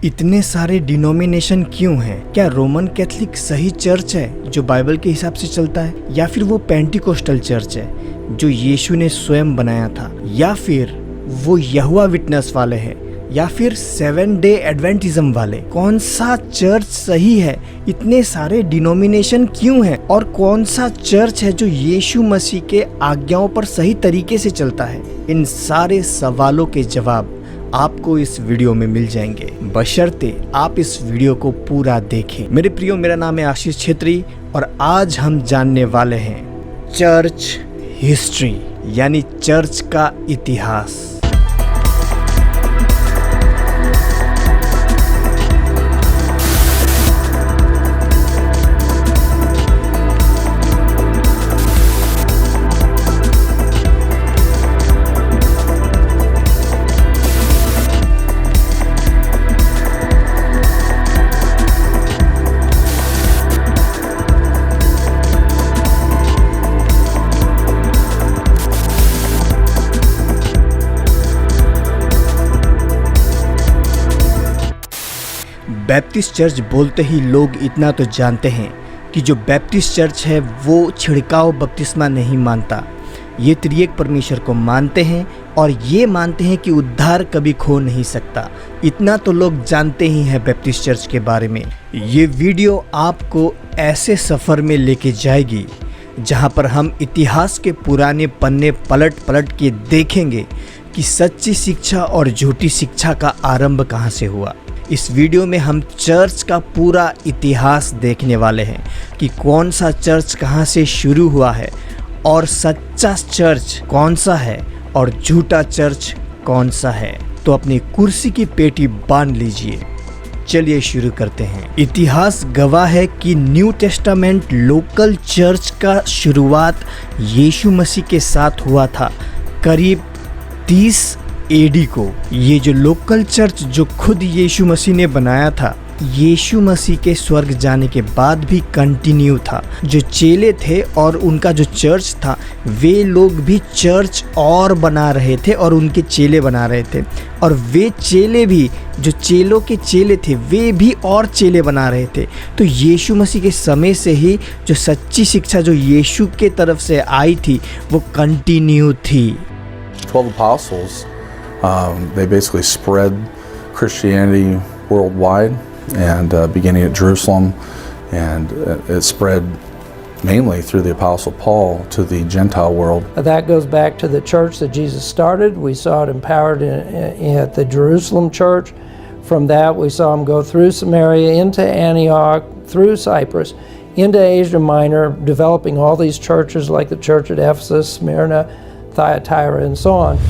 इतने सारे डिनोमिनेशन क्यों हैं? क्या रोमन कैथोलिक सही चर्च है जो बाइबल के हिसाब से चलता है, या फिर वो पेंटिकोस्टल चर्च है जो यीशु ने स्वयं बनाया था, या फिर वो यहोवा विटनेस वाले हैं, या फिर 7 डे एडवेंटिज्म वाले? कौन सा चर्च सही है? इतने सारे डिनोमिनेशन क्यों हैं? और कौन सा चर्च है जो यीशु मसीह के आज्ञाओं पर सही तरीके से चलता है? इन सारे सवालों के जवाब आपको इस वीडियो में मिल जाएंगे, बशर्ते आप इस वीडियो को पूरा देखें। मेरे प्रियो, मेरा नाम है आशीष छेत्री और आज हम जानने वाले हैं चर्च हिस्ट्री, यानी चर्च का इतिहास। बैप्टिस्ट चर्च बोलते ही लोग इतना तो जानते हैं कि जो बैप्टिस्ट चर्च है वो छिड़काव बपतिस्मा नहीं मानता। ये त्रिएक परमेश्वर को मानते हैं और ये मानते हैं कि उद्धार कभी खो नहीं सकता। इतना तो लोग जानते ही हैं बैप्टिस्ट चर्च के बारे में। ये वीडियो आपको ऐसे सफ़र में लेके जाएगी जहाँ पर हम इतिहास के पुराने पन्ने पलट पलट के देखेंगे कि सच्ची शिक्षा और झूठी शिक्षा का आरंभ कहाँ से हुआ। इस वीडियो में हम चर्च का पूरा इतिहास देखने वाले हैं कि कौन सा चर्च कहाँ से शुरू हुआ है और सच्चा चर्च कौन सा है और झूठा चर्च कौन सा है। तो अपनी कुर्सी की पेटी बांध लीजिए, चलिए शुरू करते हैं। इतिहास गवाह है कि न्यू टेस्टामेंट लोकल चर्च का शुरुआत यीशु मसीह के साथ हुआ था करीब 30 एडी को। ये जो लोकल चर्च जो खुद यीशु मसीह ने बनाया था, यीशु मसीह के स्वर्ग जाने के बाद भी कंटिन्यू था। जो चेले थे और उनका जो चर्च था, वे लोग भी चर्च और बना रहे थे और उनके चेले बना रहे थे, और वे चेले भी जो चेलों के चेले थे वे भी और चेले बना रहे थे। तो यीशु मसीह के समय से ही जो सच्ची शिक्षा जो यीशु के तरफ से आई थी वो कंटिन्यू थी। 12 apostles, they basically spread Christianity worldwide, and beginning at Jerusalem, and it spread mainly through the Apostle Paul to the Gentile world. That goes back to the church that Jesus started. We saw it empowered at the Jerusalem church. From that, we saw him go through Samaria, into Antioch, through Cyprus, into Asia Minor, developing all these churches like the church at Ephesus, Smyrna, Thyatira, and so on.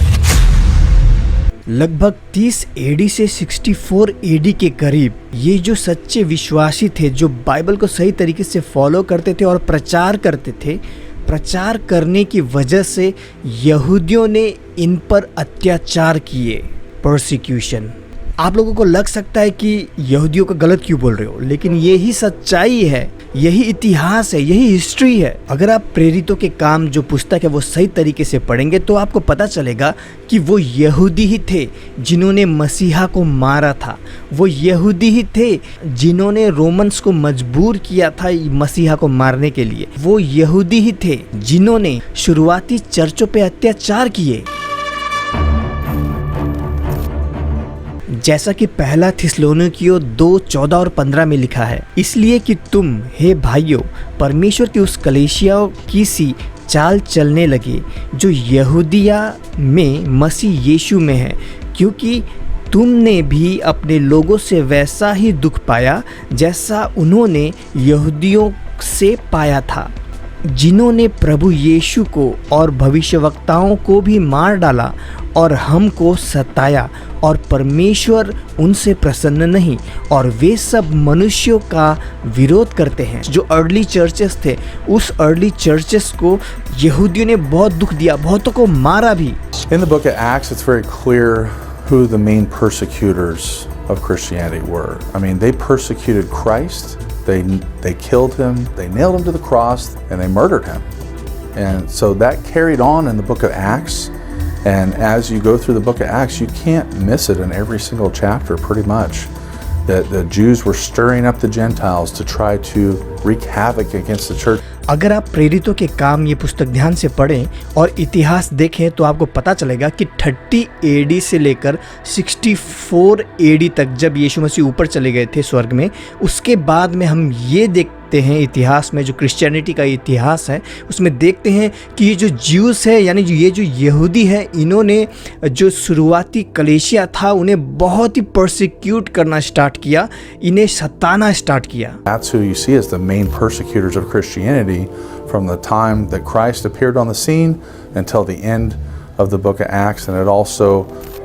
लगभग 30 AD से 64 AD के करीब ये जो सच्चे विश्वासी थे, जो बाइबल को सही तरीके से फॉलो करते थे और प्रचार करते थे, प्रचार करने की वजह से यहूदियों ने इन पर अत्याचार किए, परसिक्यूशन। आप लोगों को लग सकता है कि यहूदियों का गलत क्यों बोल रहे हो, लेकिन यही सच्चाई है, यही इतिहास है, यही हिस्ट्री है। अगर आप प्रेरितों के काम जो पुस्तक है वो सही तरीके से पढ़ेंगे तो आपको पता चलेगा कि वो यहूदी ही थे जिन्होंने मसीहा को मारा था। वो यहूदी ही थे जिन्होंने रोमन्स को मजबूर किया था मसीहा को मारने के लिए। वो यहूदी ही थे जिन्होंने शुरुआती चर्चों पे अत्याचार किए। जैसा कि पहला थिस्सलुनीकियों 2:14 और 15 में लिखा है, इसलिए कि तुम हे भाइयों परमेश्वर की उस कलीसिया की सी चाल चलने लगे जो यहूदिया में मसीह यीशु में है, क्योंकि तुमने भी अपने लोगों से वैसा ही दुख पाया जैसा उन्होंने यहूदियों से पाया था, जिन्होंने प्रभु यीशु को और भविष्यवक्ताओं को भी मार डाला और हमको सताया, और परमेश्वर उनसे प्रसन्न नहीं, और वे सब मनुष्यों का विरोध करते हैं। जो अर्ली चर्चेस थे, उस अर्ली चर्चेस को यहूदियों ने बहुत दुख दिया, बहुतों को मारा भी। In the book of Acts, it's very clear who the main persecutors of Christianity were. I mean, they persecuted Christ. They killed him, they nailed him to the cross, and they murdered him. And so that carried on in the book of Acts. And as you go through the book of Acts, you can't miss it in every single chapter pretty much. that the Jews were stirring up the Gentiles to try to wreak havoc against the church. अगर आप प्रेरितों के काम ये पुस्तक ध्यान से पढ़ें और इतिहास देखें तो आपको पता चलेगा कि 30 AD से लेकर 64 AD तक जब यीशु मसीह ऊपर चले गए थे स्वर्ग में, उसके बाद में हम ये देखते हैं इतिहास में, जो क्रिश्चियनिटी का इतिहास है उसमें देखते हैं कि ये जो ज्यूस है यानी ये जो यहूदी है, इन्होंने जो शुरुआती कलीसिया था उन्हें बहुत ही परसिक्यूट करना स्टार्ट किया, इन्हें सताना स्टार्ट किया। That's who you see as the main persecutors of Christianity from the time that Christ appeared on the scene until the end of the book of Acts, and it also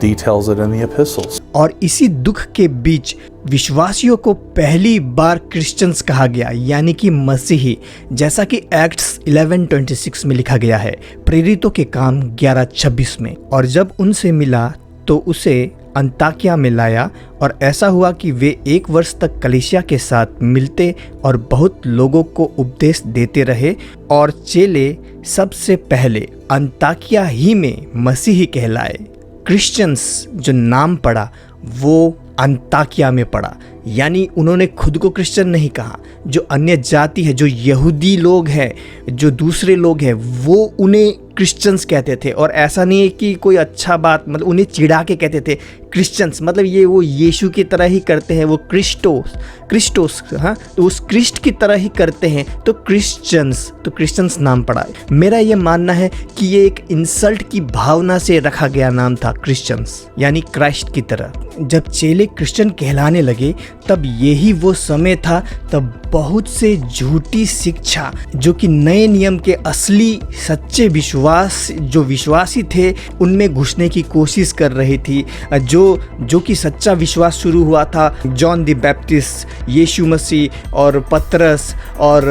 details it in the epistles. और इसी दुख के बीच विश्वासियों को पहली बार Christians कहा गया, यानी कि मसीही, जैसा कि एक्ट्स 11:26 में लिखा गया है, प्रेरितों के काम 11:26 में। और जब उनसे मिला तो उसे अंताकिया में लाया, और ऐसा हुआ कि वे 1 वर्ष तक कलीसिया के साथ मिलते और बहुत लोगों को उपदेश देते रहे, और चेले सबसे पहले अंताकिया ही में मसीही कहलाए। क्रिश्चियंस जो नाम पड़ा वो अंताकिया में पड़ा, यानी उन्होंने खुद को क्रिश्चियन नहीं कहा। जो अन्य जाति है, जो यहूदी लोग हैं, जो दूसरे लोग हैं, वो उन्हें क्रिश्चियंस कहते थे। और ऐसा नहीं है कि कोई अच्छा बात, मतलब उन्हें चिढ़ा के कहते थे क्रिश्चियंस, मतलब ये वो यीशु की तरह ही करते हैं, वो क्रिस्टोस, हाँ, तो उस क्रिस्ट की तरह ही करते हैं, तो क्रिश्चियंस नाम पड़ा। मेरा ये मानना है कि ये एक इंसल्ट की भावना से रखा गया नाम था क्रिश्चियंस, यानी क्राइस्ट की तरह। जब चेले क्रिश्चियन कहलाने लगे तब यही वो समय था, तब बहुत से झूठी शिक्षा जो कि नए नियम के असली सच्चे जो विश्वासी थे उनमें घुसने की कोशिश कर रही थी। जो कि सच्चा विश्वास शुरू हुआ था जॉन द बैप्टिस्ट, यीशु मसीह और पतरस और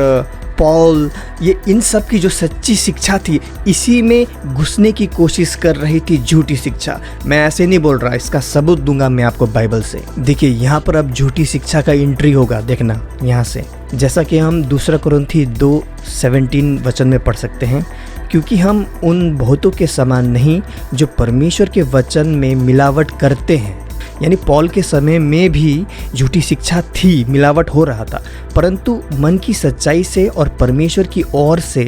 पॉल, ये इन सब की जो सच्ची शिक्षा थी इसी में घुसने की कोशिश कर रही थी, झूठी शिक्षा। मैं ऐसे नहीं बोल रहा, इसका सबूत दूंगा मैं आपको बाइबल से। देखिए यहाँ पर अब झूठी शिक्षा का एंट्री होगा, देखना यहाँ से, जैसा कि हम 2 कुरिन्थी 2:17 वचन में पढ़ सकते हैं, क्योंकि हम उन बहुतों के समान नहीं जो परमेश्वर के वचन में मिलावट करते हैं। यानी पॉल के समय में भी झूठी शिक्षा थी, मिलावट हो रहा था, परंतु मन की सच्चाई से और परमेश्वर की ओर से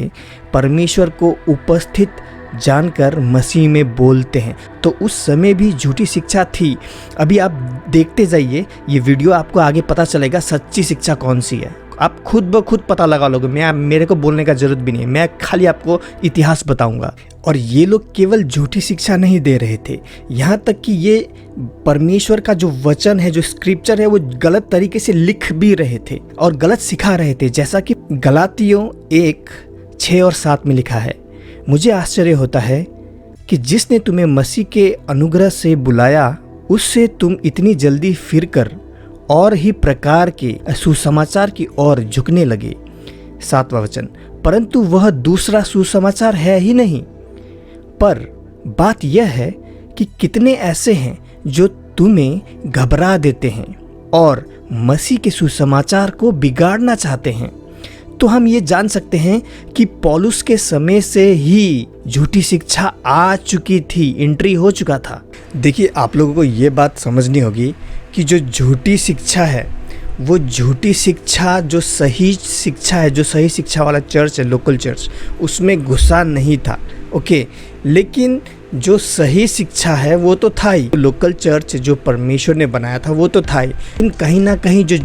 परमेश्वर को उपस्थित जानकर मसीह में बोलते हैं। तो उस समय भी झूठी शिक्षा थी। अभी आप देखते जाइए ये वीडियो, आपको आगे पता चलेगा सच्ची शिक्षा कौन सी है। आप खुद ब खुद पता लगा लोगे, मेरे को बोलने का जरूरत भी नहीं है, मैं खाली आपको इतिहास बताऊंगा। और ये लोग केवल झूठी शिक्षा नहीं दे रहे थे, यहाँ तक कि ये परमेश्वर का जो वचन है, जो स्क्रिप्चर है, वो गलत तरीके से लिख भी रहे थे और गलत सिखा रहे थे। जैसा कि गलातियों 1:6-7 में लिखा है, मुझे आश्चर्य होता है कि जिसने तुम्हें मसीह के अनुग्रह से बुलाया उससे तुम इतनी जल्दी फिरकर और ही प्रकार के सुसमाचार की ओर झुकने लगे। 7वां वचन, परंतु वह दूसरा सुसमाचार है ही नहीं, पर बात यह है कि कितने ऐसे हैं जो तुम्हें घबरा देते हैं और मसीह के सुसमाचार को बिगाड़ना चाहते हैं। तो हम ये जान सकते हैं कि पौलुस के समय से ही झूठी शिक्षा आ चुकी थी, एंट्री हो चुका था। देखिए आप लोगों को ये बात समझनी होगी कि जो झूठी शिक्षा है, वो झूठी शिक्षा जो सही शिक्षा है, जो सही शिक्षा वाला चर्च है, लोकल चर्च, उसमें घुसा नहीं था, ओके। लेकिन जो सही शिक्षा है वो तो था ही, लोकल चर्च जो परमेश्वर ने बनाया था वो तो था ही, लेकिन कहीं ना कहीं जो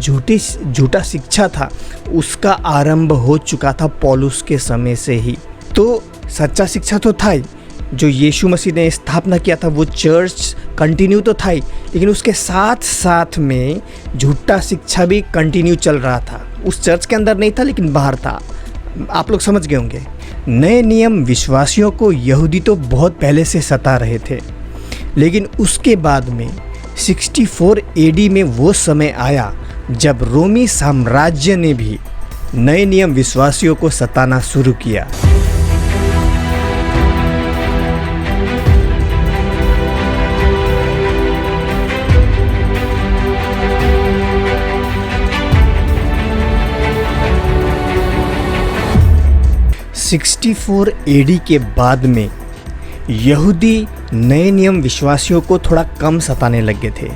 झूठा शिक्षा था उसका आरंभ हो चुका था पौलुस के समय से ही। तो सच्चा शिक्षा तो था ही, जो यीशु मसीह ने स्थापना किया था वो चर्च कंटिन्यू तो था ही, लेकिन उसके साथ साथ में झूठा शिक्षा भी कंटिन्यू चल रहा था। उस चर्च के अंदर नहीं था लेकिन बाहर था। आप लोग समझ गए होंगे। नए नियम विश्वासियों को यहूदी तो बहुत पहले से सता रहे थे, लेकिन उसके बाद में 64 AD में वो समय आया जब रोमी साम्राज्य ने भी नए नियम विश्वासियों को सताना शुरू किया। (64 AD के बाद में यहूदी नए नियम विश्वासियों को थोड़ा कम सताने लगे थे।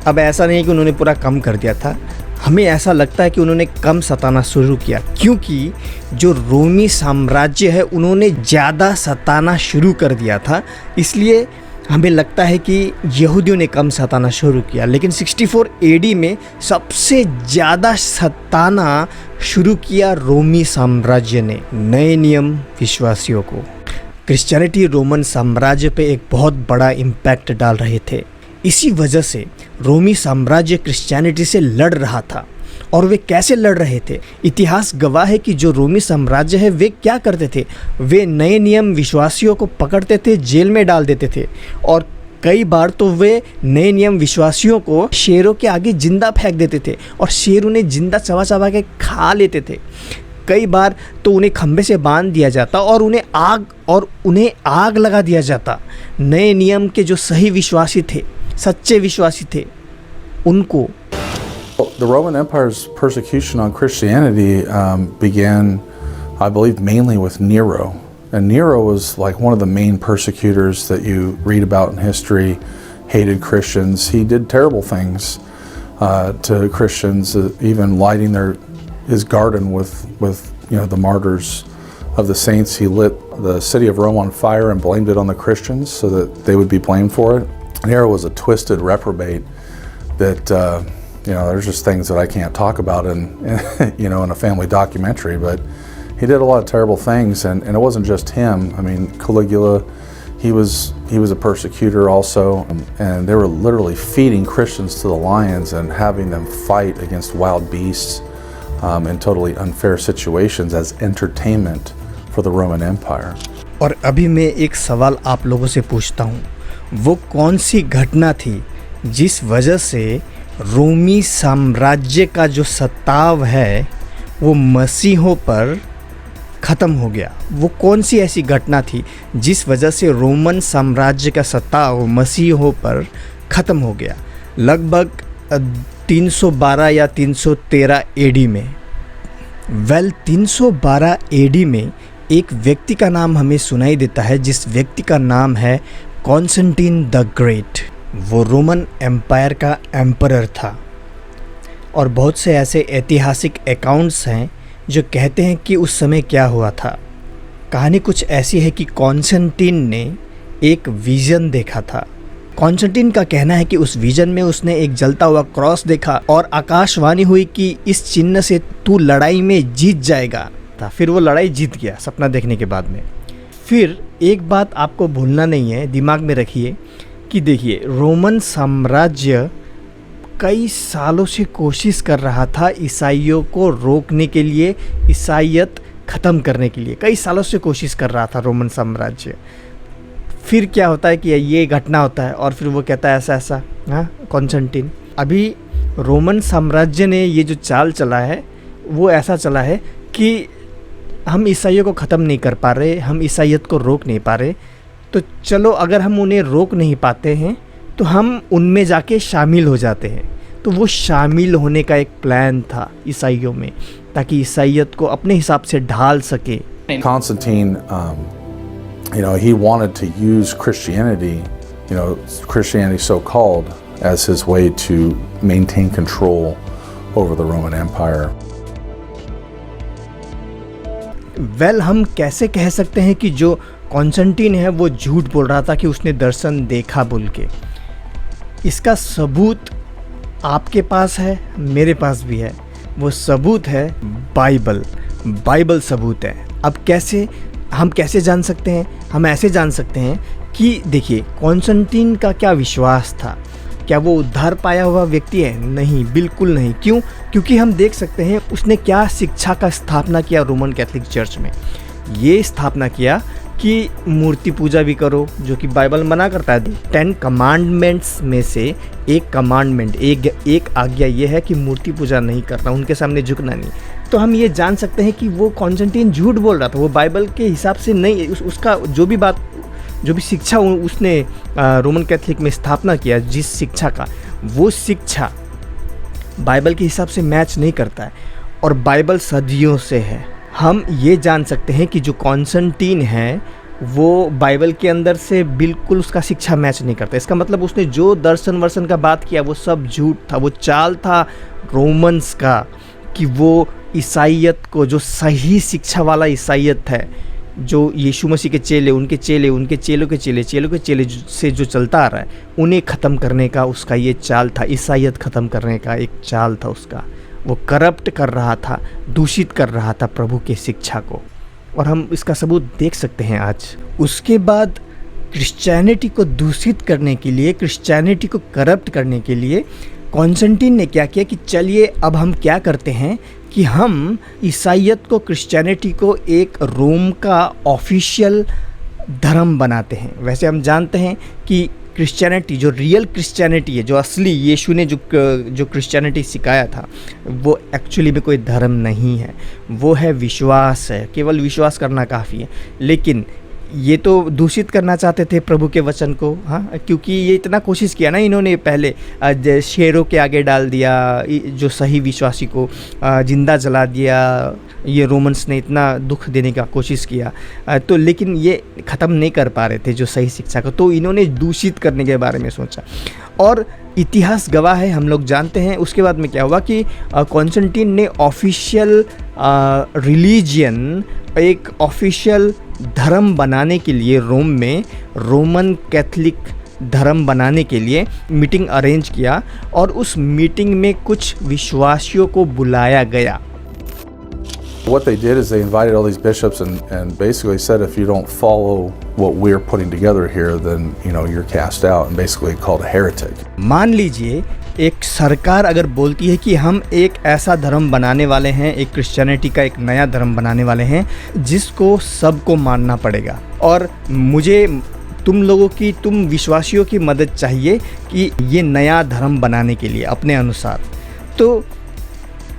अब ऐसा नहीं है कि उन्होंने पूरा कम कर दिया था, हमें ऐसा लगता है कि उन्होंने कम सताना शुरू किया, क्योंकि जो रोमी साम्राज्य है उन्होंने ज़्यादा सताना शुरू कर दिया था। इसलिए हमें लगता है कि यहूदियों ने कम सताना शुरू किया। लेकिन 64 एडी में सबसे ज़्यादा सताना शुरू किया रोमी साम्राज्य ने नए नियम विश्वासियों को। क्रिश्चियनिटी रोमन साम्राज्य पे एक बहुत बड़ा इम्पैक्ट डाल रहे थे। इसी वजह से रोमी साम्राज्य क्रिश्चियनिटी से लड़ रहा था। और वे कैसे लड़ रहे थे? इतिहास गवाह है कि जो रोमी साम्राज्य है वे क्या करते थे, वे नए नियम विश्वासियों को पकड़ते थे, जेल में डाल देते थे, और कई बार तो वे नए नियम विश्वासियों को शेरों के आगे जिंदा फेंक देते थे और शेर उन्हें जिंदा चबा चबा के खा लेते थे। कई बार तो उन्हें खंभे से बांध दिया जाता और उन्हें आग लगा दिया जाता। नए नियम के जो सही विश्वासी थे, सच्चे विश्वासी थे, उनको। The Roman Empire's persecution on Christianity began, I believe, mainly with Nero. And Nero was like one of the main persecutors that you read about in history, hated Christians. He did terrible things to Christians, even lighting his garden with the martyrs of the saints. He lit the city of Rome on fire and blamed it on the Christians so that they would be blamed for it. Nero was a twisted reprobate that there's just things that I can't talk about in a family documentary, but he did a lot of terrible things, and it wasn't just him. I mean, Caligula, he was a persecutor also, and they were literally feeding Christians to the lions and having them fight against wild beasts in totally unfair situations as entertainment for the Roman Empire. और अभी मैं एक सवाल आप लोगों से पूछता हूँ, वो कौन सी घटना थी जिस वजह से रोमी साम्राज्य का जो सताव है वो मसीहों पर ख़त्म हो गया? वो कौन सी ऐसी घटना थी जिस वजह से रोमन साम्राज्य का सताव मसीहों पर ख़त्म हो गया? लगभग 312 या 313 एडी में। 312 एडी में एक व्यक्ति का नाम हमें सुनाई देता है, जिस व्यक्ति का नाम है कॉन्स्टेंटीन द ग्रेट। वो रोमन एम्पायर का एम्परर था। और बहुत से ऐसे ऐतिहासिक अकाउंट्स हैं जो कहते हैं कि उस समय क्या हुआ था। कहानी कुछ ऐसी है कि कॉन्स्टेंटीन ने एक विज़न देखा था। कॉन्स्टेंटीन का कहना है कि उस विज़न में उसने एक जलता हुआ क्रॉस देखा और आकाशवाणी हुई कि इस चिन्ह से तू लड़ाई में जीत जाएगा। फिर वो लड़ाई जीत गया सपना देखने के बाद में। फिर एक बात आपको भूलना नहीं है, दिमाग में रखिए कि देखिए, रोमन साम्राज्य कई सालों से कोशिश कर रहा था ईसाइयों को रोकने के लिए, ईसाइयत ख़त्म करने के लिए कई सालों से कोशिश कर रहा था रोमन साम्राज्य। फिर क्या होता है कि ये घटना होता है और फिर वो कहता है ऐसा ऐसा। हाँ, कॉन्स्टेंटीन, अभी रोमन साम्राज्य ने ये जो चाल चला है वो ऐसा चला है कि हम ईसाइयों को ख़त्म नहीं कर पा रहे, हम ईसाइयत को रोक नहीं पा रहे, तो चलो अगर हम उन्हें रोक नहीं पाते हैं तो हम उनमें जाके शामिल हो जाते हैं। तो वो शामिल होने का एक प्लान था ईसाइयों में, ताकि ईसाइयत को अपने हिसाब से ढाल सके। Constantine, he wanted to use Christianity, Christianity so-called, as his way to maintain control over the Roman Empire. हम कैसे कह सकते हैं कि जो कॉन्स्टेंटीन है वो झूठ बोल रहा था कि उसने दर्शन देखा बोल के? इसका सबूत आपके पास है, मेरे पास भी है। वो सबूत है बाइबल सबूत है। अब हम कैसे जान सकते हैं? हम ऐसे जान सकते हैं कि देखिए, कॉन्स्टेंटीन का क्या विश्वास था? क्या वो उद्धार पाया हुआ व्यक्ति है? नहीं, बिल्कुल नहीं। क्यों? क्योंकि हम देख सकते हैं उसने क्या शिक्षा का स्थापना किया रोमन कैथोलिक चर्च में। ये स्थापना किया कि मूर्ति पूजा भी करो, जो कि बाइबल मना करता है। 10 कमांडमेंट्स में से एक कमांडमेंट, एक आज्ञा ये है कि मूर्ति पूजा नहीं करना, उनके सामने झुकना नहीं। तो हम ये जान सकते हैं कि वो कॉन्स्टेंटीन झूठ बोल रहा था, वो बाइबल के हिसाब से नहीं। उसका जो भी शिक्षा उसने रोमन कैथोलिक में स्थापना किया, जिस शिक्षा का, वो शिक्षा बाइबल के हिसाब से मैच नहीं करता है। और बाइबल सदियों से है। हम ये जान सकते हैं कि जो कॉन्स्टेंटीन है वो बाइबल के अंदर से बिल्कुल उसका शिक्षा मैच नहीं करता। इसका मतलब उसने जो दर्शन वर्शन का बात किया वो सब झूठ था, वो चाल था रोमन्स का कि वो ईसाइयत को, जो सही शिक्षा वाला ईसाइयत है, जो यीशु मसीह के चेले, उनके चेलों के चेले से जो चलता आ रहा है, उन्हें ख़त्म करने का उसका ये चाल था। ईसाइयत ख़त्म करने का एक चाल था उसका। वो करप्ट कर रहा था, दूषित कर रहा था प्रभु के शिक्षा को, और हम इसका सबूत देख सकते हैं आज। उसके बाद क्रिश्चियनिटी को दूषित करने के लिए, क्रिश्चियनिटी को करप्ट करने के लिए कॉन्स्टेंटीन ने क्या किया कि चलिए अब हम क्या करते हैं कि हम ईसाइयत को, क्रिश्चियनिटी को एक रोम का ऑफिशियल धर्म बनाते हैं। वैसे हम जानते हैं कि क्रिश्चियनिटी, जो रियल क्रिश्चियनिटी है, जो असली यीशु ने जो क्रिश्चियनिटी सिखाया था, वो एक्चुअली में कोई धर्म नहीं है, वो है विश्वास है। केवल विश्वास करना काफ़ी है। लेकिन ये तो दूषित करना चाहते थे प्रभु के वचन को, हाँ, क्योंकि ये इतना कोशिश किया ना इन्होंने, पहले शेरों के आगे डाल दिया जो सही विश्वासी को, जिंदा जला दिया। ये रोमन्स ने इतना दुख देने का कोशिश किया, तो लेकिन ये ख़त्म नहीं कर पा रहे थे जो सही शिक्षा को, तो इन्होंने दूषित करने के बारे में सोचा। और इतिहास गवाह है, हम लोग जानते हैं उसके बाद में क्या हुआ कि कॉन्स्टेंटीन ने ऑफिशियल रिलीजियन, एक ऑफिशियल धर्म बनाने के लिए रोम में, रोमन कैथलिक धर्म बनाने के लिए मीटिंग अरेंज किया, और उस मीटिंग में कुछ विश्वासियों को बुलाया गया। What they did is they invited all these bishops and basically said if you don't follow what we're putting together here, then you're cast out and basically called a heretic. मान लीजिए एक सरकार अगर बोलती है कि हम एक ऐसा धर्म बनाने वाले हैं, एक क्रिश्चियनिटी का एक नया धर्म बनाने वाले हैं जिसको सबको मानना पड़ेगा, और मुझे तुम विश्वासियों की मदद चाहिए कि ये नया धर्म बनाने के लिए अपने अनुसार। तो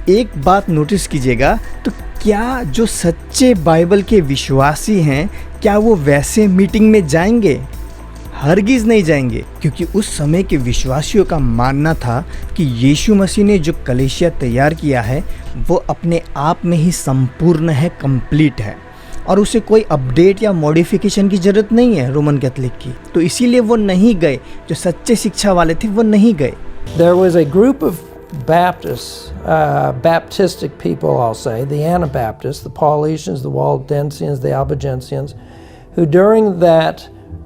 एक बात नोटिस कीजिएगा, तो क्या जो सच्चे बाइबल के विश्वासी हैं, क्या वो वैसे मीटिंग में जाएंगे? हरगिज़ नहीं जाएंगे, क्योंकि उस समय के विश्वासियों का मानना था कि यीशु मसीह ने जो कलीसिया तैयार किया है वो अपने आप में ही संपूर्ण है, कंप्लीट है, और उसे कोई अपडेट या मॉडिफिकेशन की ज़रूरत नहीं है रोमन कैथलिक की। तो इसीलिए वो नहीं गए, जो सच्चे शिक्षा वाले थे वो नहीं गए। There was a group of Baptists, Baptistic people, I'll say, the Anabaptists, the Paulicians, the Waldensians, the Albigensians, who during that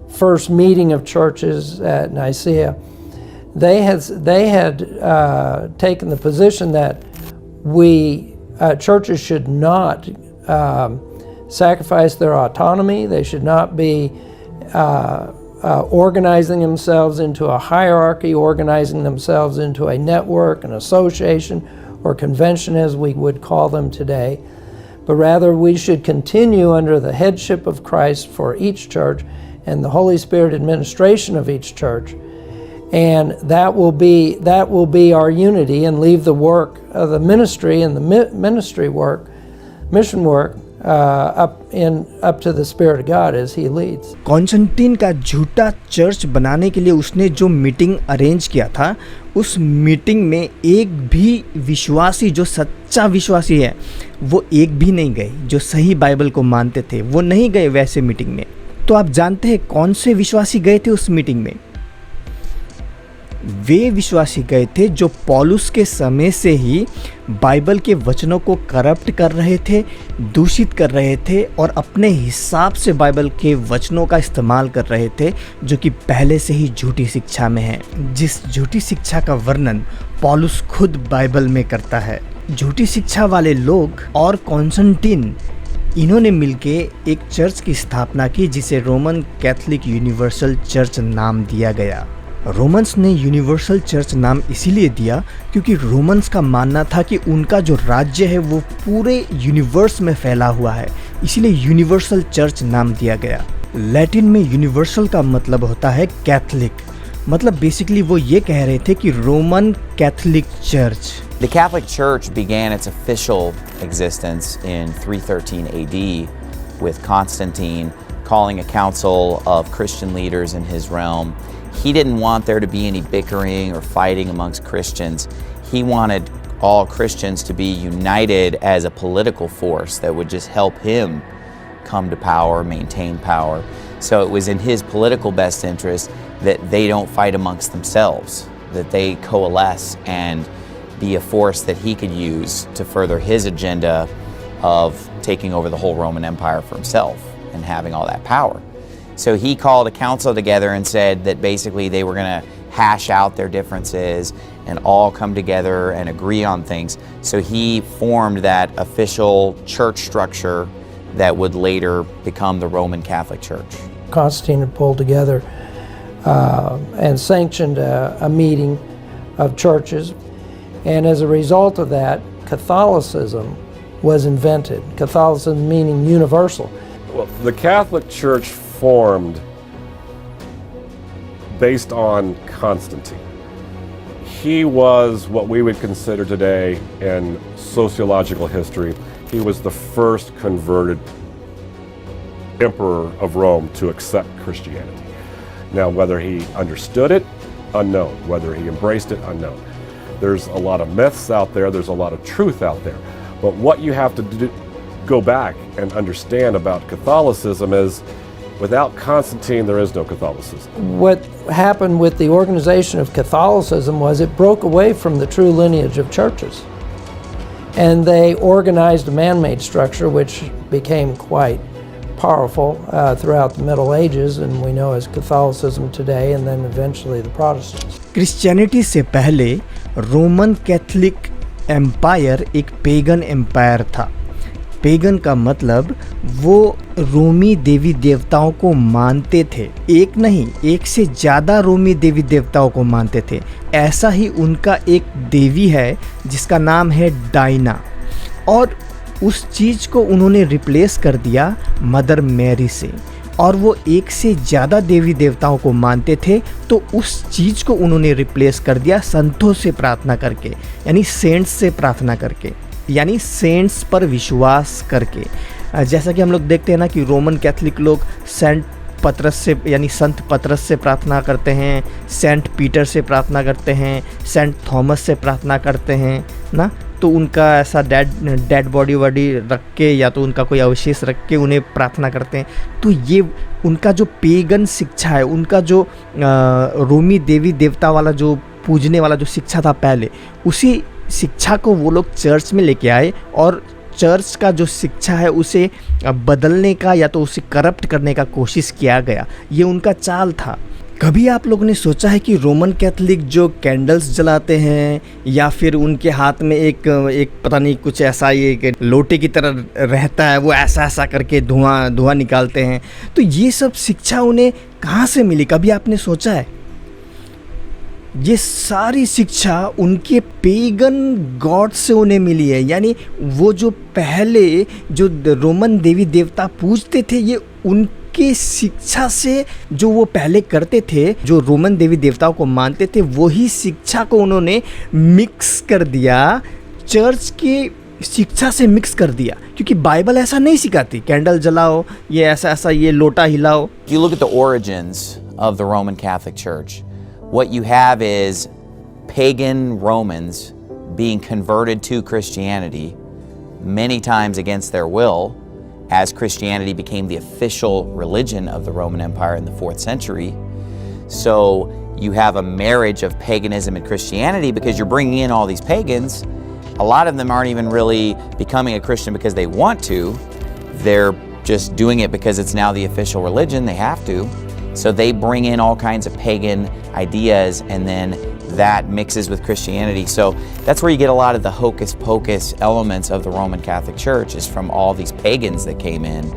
first meeting of churches at Nicaea, they had taken the position that churches should not sacrifice their autonomy. They should not be organizing themselves into a hierarchy, organizing themselves into a network, an association, or convention as we would call them today, but rather we should continue under the headship of Christ for each church and the Holy Spirit administration of each church, and that will be our unity, and leave the work of the ministry and the ministry work, mission work, up to the Spirit of God as He leads. Constantine का झूठा church बनाने के लिए उसने जो meeting arrange किया था, उस मीटिंग में एक भी विश्वासी, जो सच्चा विश्वासी है, वो एक भी नहीं गए। जो सही बाइबल को मानते थे वो नहीं गए वैसे मीटिंग में। तो आप जानते हैं कौन से विश्वासी गए थे उस मीटिंग में? वे विश्वासी गए थे जो पौलुस के समय से ही बाइबल के वचनों को करप्ट कर रहे थे, दूषित कर रहे थे, और अपने हिसाब से बाइबल के वचनों का इस्तेमाल कर रहे थे, जो कि पहले से ही झूठी शिक्षा में है। जिस झूठी शिक्षा का वर्णन पौलुस खुद बाइबल में करता है। झूठी शिक्षा वाले लोग और कॉन्स्टेंटीन, इन्होंने मिलके एक चर्च की स्थापना की जिसे रोमन कैथलिक यूनिवर्सल चर्च नाम दिया गया। रोमन्स ने यूनिवर्सल चर्च नाम इसीलिए दिया क्योंकि रोमन्स का मानना था कि उनका जो राज्य है वो पूरे यूनिवर्स में फैला हुआ है, इसीलिए यूनिवर्सल चर्च नाम दिया गया। लैटिन में यूनिवर्सल का मतलब होता है कैथलिक, मतलब बेसिकली वो ये कह रहे थे कि Roman Catholic church. The Catholic Church began its official existence in 313 AD with Constantine calling a council of Christian leaders in his realm. He didn't want there to be any bickering or fighting amongst Christians. He wanted all Christians to be united as a political force that would just help him come to power, maintain power. So it was in his political best interest that they don't fight amongst themselves, that they coalesce and be a force that he could use to further his agenda of taking over the whole Roman Empire for himself and having all that power. So he called a council together and said that basically they were going to hash out their differences and all come together and agree on things. So he formed that official church structure that would later become the Roman Catholic Church. Constantine had pulled together and sanctioned a meeting of churches, and as a result of that, Catholicism was invented. Catholicism meaning universal. Well, the Catholic Church formed based on Constantine. He was what we would consider today in sociological history, he was the first converted emperor of Rome to accept Christianity. Now, whether he understood it, unknown. Whether he embraced it, unknown. There's a lot of myths out there, there's a lot of truth out there. But what you have to go back and understand about Catholicism is, without Constantine, there is no Catholicism. What happened with the organization of Catholicism was it broke away from the true lineage of churches. And they organized a man-made structure which became quite powerful throughout the Middle Ages, and we know as Catholicism today, and then eventually the Protestants. Christianity से पहले Roman Catholic empire एक pagan empire था। Pagan का मतलब वो रोमी देवी देवताओं को मानते थे, एक नहीं एक से ज़्यादा रोमी देवी देवताओं को मानते थे। ऐसा ही उनका एक देवी है जिसका नाम है डायना, और उस चीज़ को उन्होंने रिप्लेस कर दिया मदर मैरी से, और वो एक से ज़्यादा देवी देवताओं को मानते थे, तो उस चीज़ को उन्होंने रिप्लेस कर दिया संतों से प्रार्थना करके, यानी सेंट्स से प्रार्थना करके, यानी सेंट्स पर विश्वास करके। जैसा कि हम लोग देखते हैं ना कि रोमन कैथोलिक लोग सेंट पतरस से यानी संत पतरस से प्रार्थना करते हैं, सेंट पीटर से प्रार्थना करते हैं, सेंट थॉमस से प्रार्थना करते हैं ना, तो उनका ऐसा डेड बॉडी रख के या तो उनका कोई अवशेष रख के उन्हें प्रार्थना करते हैं। तो ये उनका जो पेगन शिक्षा है, उनका जो रोमी देवी देवता वाला जो पूजने वाला जो शिक्षा था पहले, उसी शिक्षा को वो लोग चर्च में लेके आए, और चर्च का जो शिक्षा है उसे बदलने का या तो उसे करप्ट करने का कोशिश किया गया। ये उनका चाल था। कभी आप लोगों ने सोचा है कि रोमन कैथोलिक जो कैंडल्स जलाते हैं या फिर उनके हाथ में एक पता नहीं कुछ ऐसा ये लोटे की तरह रहता है, वो ऐसा करके धुआं निकालते हैं, तो ये सब शिक्षा उन्हें कहाँ से मिली? कभी आपने सोचा है? ये सारी शिक्षा उनके पेगन गॉड से उन्हें मिली है। यानी वो जो पहले जो रोमन देवी देवता पूजते थे, ये उनके शिक्षा से जो वो पहले करते थे, जो रोमन देवी देवताओं को मानते थे, वही शिक्षा को उन्होंने मिक्स कर दिया, चर्च की शिक्षा से मिक्स कर दिया, क्योंकि बाइबल ऐसा नहीं सिखाती कैंडल जलाओ, ये ऐसा ये लोटा हिलाओ। You look at the origins of the Roman Catholic Church. What you have is pagan Romans being converted to Christianity, many times against their will, as Christianity became the official religion of the Roman Empire in the 4th century. So you have a marriage of paganism and Christianity because you're bringing in all these pagans. A lot of them aren't even really becoming a Christian because they want to. They're just doing it because it's now the official religion. They have to. So they bring in all kinds of pagan ideas, and then that mixes with Christianity. So that's where you get a lot of the hocus pocus elements of the Roman Catholic Church, is from all these pagans that came in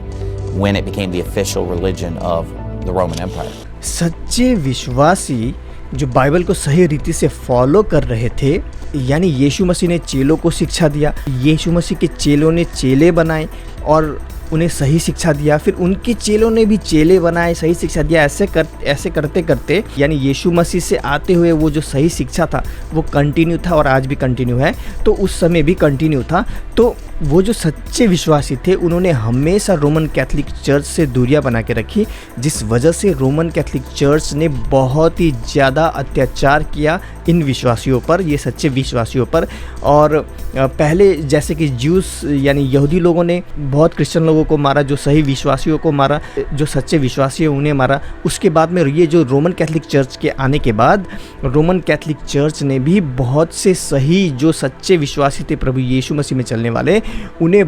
when it became the official religion of the Roman Empire. सच्चे विश्वासी जो Bible को सही रीति से follow कर रहे थे, यानी यीशु मसीह ने चेलों को शिक्षा दिया, यीशु मसीह के चेलों ने चेले बनाए और उन्हें सही शिक्षा दिया, फिर उनके चेलों ने भी चेले बनाए, सही शिक्षा दिया। ऐसे करते करते यानी यीशु मसीह से आते हुए वो जो सही शिक्षा था वो कंटिन्यू था, और आज भी कंटिन्यू है, तो उस समय भी कंटिन्यू था। तो वो जो सच्चे विश्वासी थे उन्होंने हमेशा रोमन कैथोलिक चर्च से दूरियां बना के रखी, जिस वजह से रोमन कैथोलिक चर्च ने बहुत ही ज़्यादा अत्याचार किया इन विश्वासियों पर, ये सच्चे विश्वासियों पर। और पहले जैसे कि ज्यूस यानी यहूदी लोगों ने बहुत क्रिश्चियन लोगों को मारा, जो सही विश्वासियों को मारा, जो सच्चे विश्वासी हैं उन्हें मारा। उसके बाद में ये जो रोमन कैथोलिक चर्च के आने के बाद रोमन कैथोलिक चर्च ने भी बहुत से सही जो सच्चे विश्वासी थे प्रभु यीशु मसीह में चलने वाले, उन्हें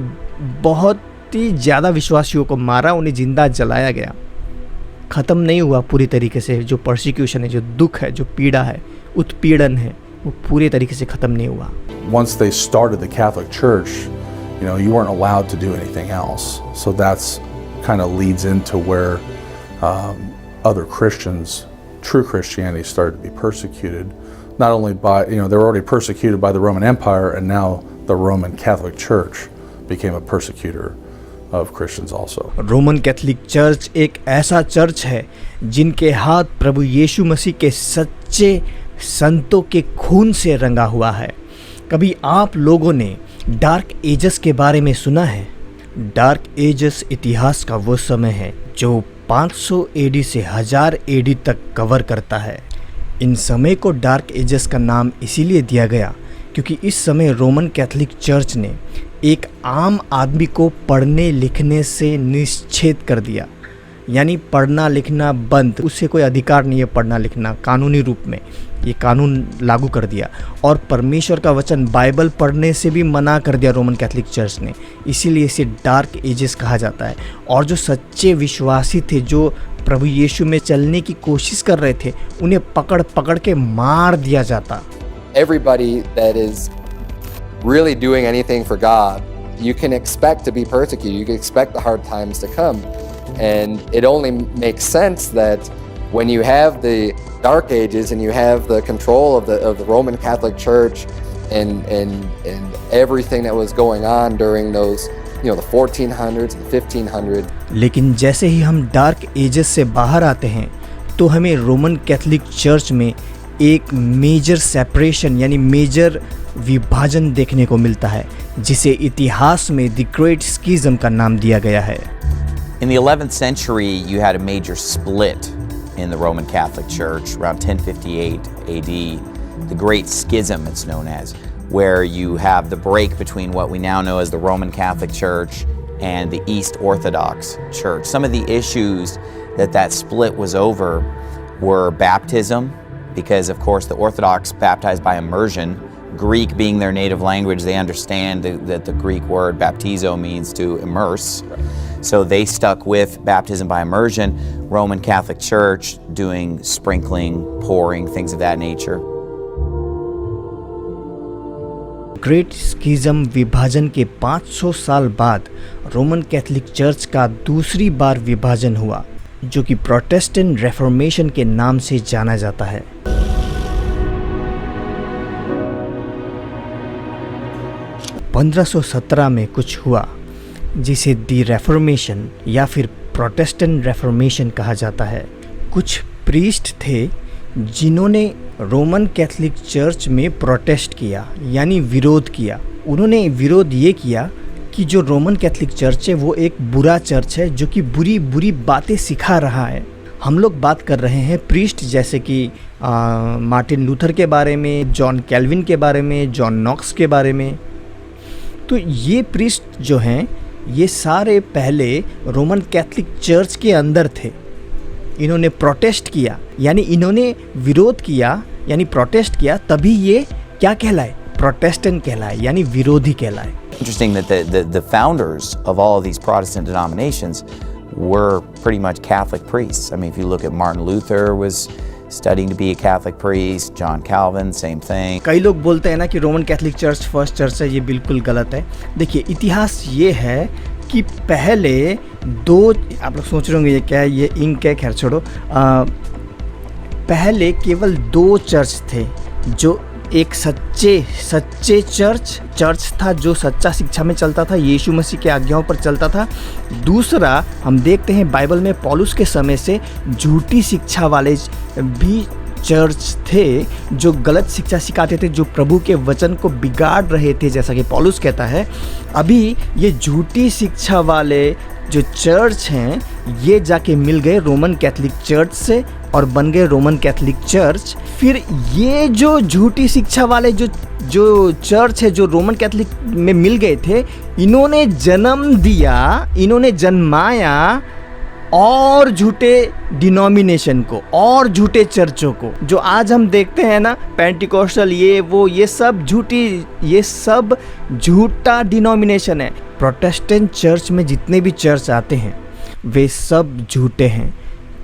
बहुत ही ज़्यादा विश्वासियों को मारा, उन्हें जिंदा जलाया गया। ख़त्म नहीं हुआ पूरी तरीके से, जो परसिक्यूशन है, जो दुख है, जो पीड़ा है, उत्पीड़न है, वो पूरे तरीके से ख़त्म नहीं हुआ। Once they started the Catholic Church, you weren't allowed to do anything else. So that's kind of leads into where other Christians, true Christianity, started to be persecuted. Not only by, they were already persecuted by the Roman Empire, and now the Roman Catholic Church became a persecutor of Christians also. Roman Catholic church एक ऐसा church है जिनके हाथ प्रभु यीशु मसीह के सच्चे संतों के खून से रंगा हुआ है। कभी आप लोगों ने डार्क एजेस के बारे में सुना है? डार्क एजेस इतिहास का वो समय है जो 500 एडी से 1000 एडी तक कवर करता है। इन समय को डार्क एजेस का नाम इसीलिए दिया गया क्योंकि इस समय रोमन कैथोलिक चर्च ने एक आम आदमी को पढ़ने लिखने से निषेध कर दिया, यानी पढ़ना लिखना बंद, उससे कोई अधिकार नहीं है पढ़ना लिखना, कानूनी रूप में ये कानून लागू कर दिया। और परमेश्वर का वचन बाइबल पढ़ने से भी मना कर दिया रोमन कैथोलिक चर्च ने, इसीलिए इसे डार्क एजेस कहा जाता है। और जो सच्चे विश्वासी थे, जो प्रभु यीशु में चलने की कोशिश कर रहे थे, उन्हें पकड़ पकड़ के मार दिया जाता। Everybody that is really doing anything for God, you can expect to be persecuted. You can expect the hard times to come. And it only makes sense that when you have the Dark Ages and you have the control of the Roman Catholic Church and everything that was going on during those, the 1400s and 1500s. लेकिन जैसे ही हम dark ages से बाहर आते हैं तो हमें Roman Catholic church में एक मेजर सेपरेशन यानी मेजर विभाजन देखने को मिलता है, जिसे इतिहास में द ग्रेट स्किज्म का नाम दिया गया है। In the 11th century, you had a major split in the Roman Catholic Church around 1058 AD, the Great Schism it's known as, where you have the break between what we now know as the Roman Catholic Church and the East Orthodox Church. Some of the issues that split was over were baptism, because of course the Orthodox baptized by immersion. Greek being their native language, they understand that the Greek word baptizo means to immerse. So they stuck with baptism by immersion. Roman Catholic Church doing sprinkling, pouring, things of that nature. Great schism विभाजन के 500 साल बाद Roman Catholic church का दूसरी बार विभाजन हुआ, जो कि प्रोटेस्टेंट रेफॉर्मेशन के नाम से जाना जाता है। – 1517 में कुछ हुआ जिसे दी रेफॉर्मेशन या फिर प्रोटेस्टेंट रेफॉर्मेशन कहा जाता है। कुछ प्रीस्ट थे जिन्होंने रोमन कैथोलिक चर्च में प्रोटेस्ट किया, यानी विरोध किया। उन्होंने विरोध ये किया कि जो रोमन कैथोलिक चर्च है वो एक बुरा चर्च है जो कि बुरी बुरी बातें सिखा रहा है। हम लोग बात कर रहे हैं प्रीस्ट जैसे कि मार्टिन लूथर के बारे में, जॉन कैल्विन के बारे में, जॉन नॉक्स के बारे में। तो ये प्रीस्ट जो हैं ये सारे पहले रोमन कैथोलिक चर्च के अंदर थे। इन्होंने प्रोटेस्ट किया, यानी इन्होंने विरोध किया, यानी प्रोटेस्ट किया, तभी ये क्या कहलाए? प्रोटेस्टेंट कहलाए, यानी विरोधी कहलाए। Interesting that the founders of all of these Protestant denominations were pretty much Catholic priests. I mean, if you look at Martin Luther was studying to be a Catholic priest, John Calvin, same thing. कई लोग बोलते हैं ना कि Roman Catholic church first church है, ये बिल्कुल गलत है। देखिए, इतिहास ये है कि पहले दो, आप लोग सोच रहे होंगे ये क्या है, ये इंक है, खैर छोड़ो। पहले केवल दो चर्च थे, जो एक सच्चे चर्च था जो सच्चा शिक्षा में चलता था, यीशु मसीह के आज्ञाओं पर चलता था। दूसरा, हम देखते हैं बाइबल में पौलुस के समय से झूठी शिक्षा वाले भी चर्च थे जो गलत शिक्षा सिखाते थे, जो प्रभु के वचन को बिगाड़ रहे थे, जैसा कि पौलुस कहता है। अभी ये झूठी शिक्षा वाले जो चर्च हैं ये जाके मिल गए रोमन कैथोलिक चर्च से और बन गए रोमन कैथोलिक चर्च। फिर ये जो झूठी शिक्षा वाले जो चर्च है जो रोमन कैथोलिक में मिल गए थे, इन्होंने जन्म दिया, इन्होंने जन्माया और झूठे डिनोमिनेशन को और झूठे चर्चों को, जो आज हम देखते हैं ना, पेंटिकोस्टल, ये सब झूठा डिनोमिनेशन है। प्रोटेस्टेंट चर्च में जितने भी चर्च आते हैं वे सब झूठे हैं,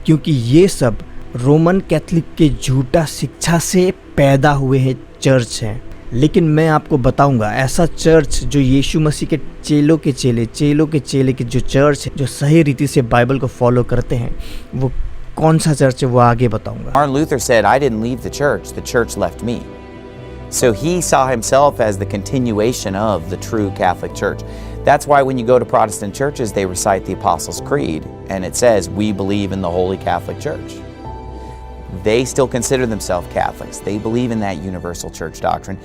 क्योंकि ये सब रोमन कैथोलिक के झूठा शिक्षा से पैदा हुए हैं चर्च हैं। लेकिन मैं आपको बताऊंगा ऐसा चर्च जो यीशु मसीह के चेलों के चेले के जो चर्च है, जो सही रीति से बाइबल को फॉलो करते हैं, वो कौन सा चर्च है वो आगे बताऊंगा। Martin Luther said, I didn't leave the church left me. So he saw himself as the continuation of the true Catholic Church. That's why when you go to Protestant churches, they recite the Apostles' Creed, and it says, we believe in the Holy Catholic Church. They still consider themselves Catholics. They believe in that universal church doctrine.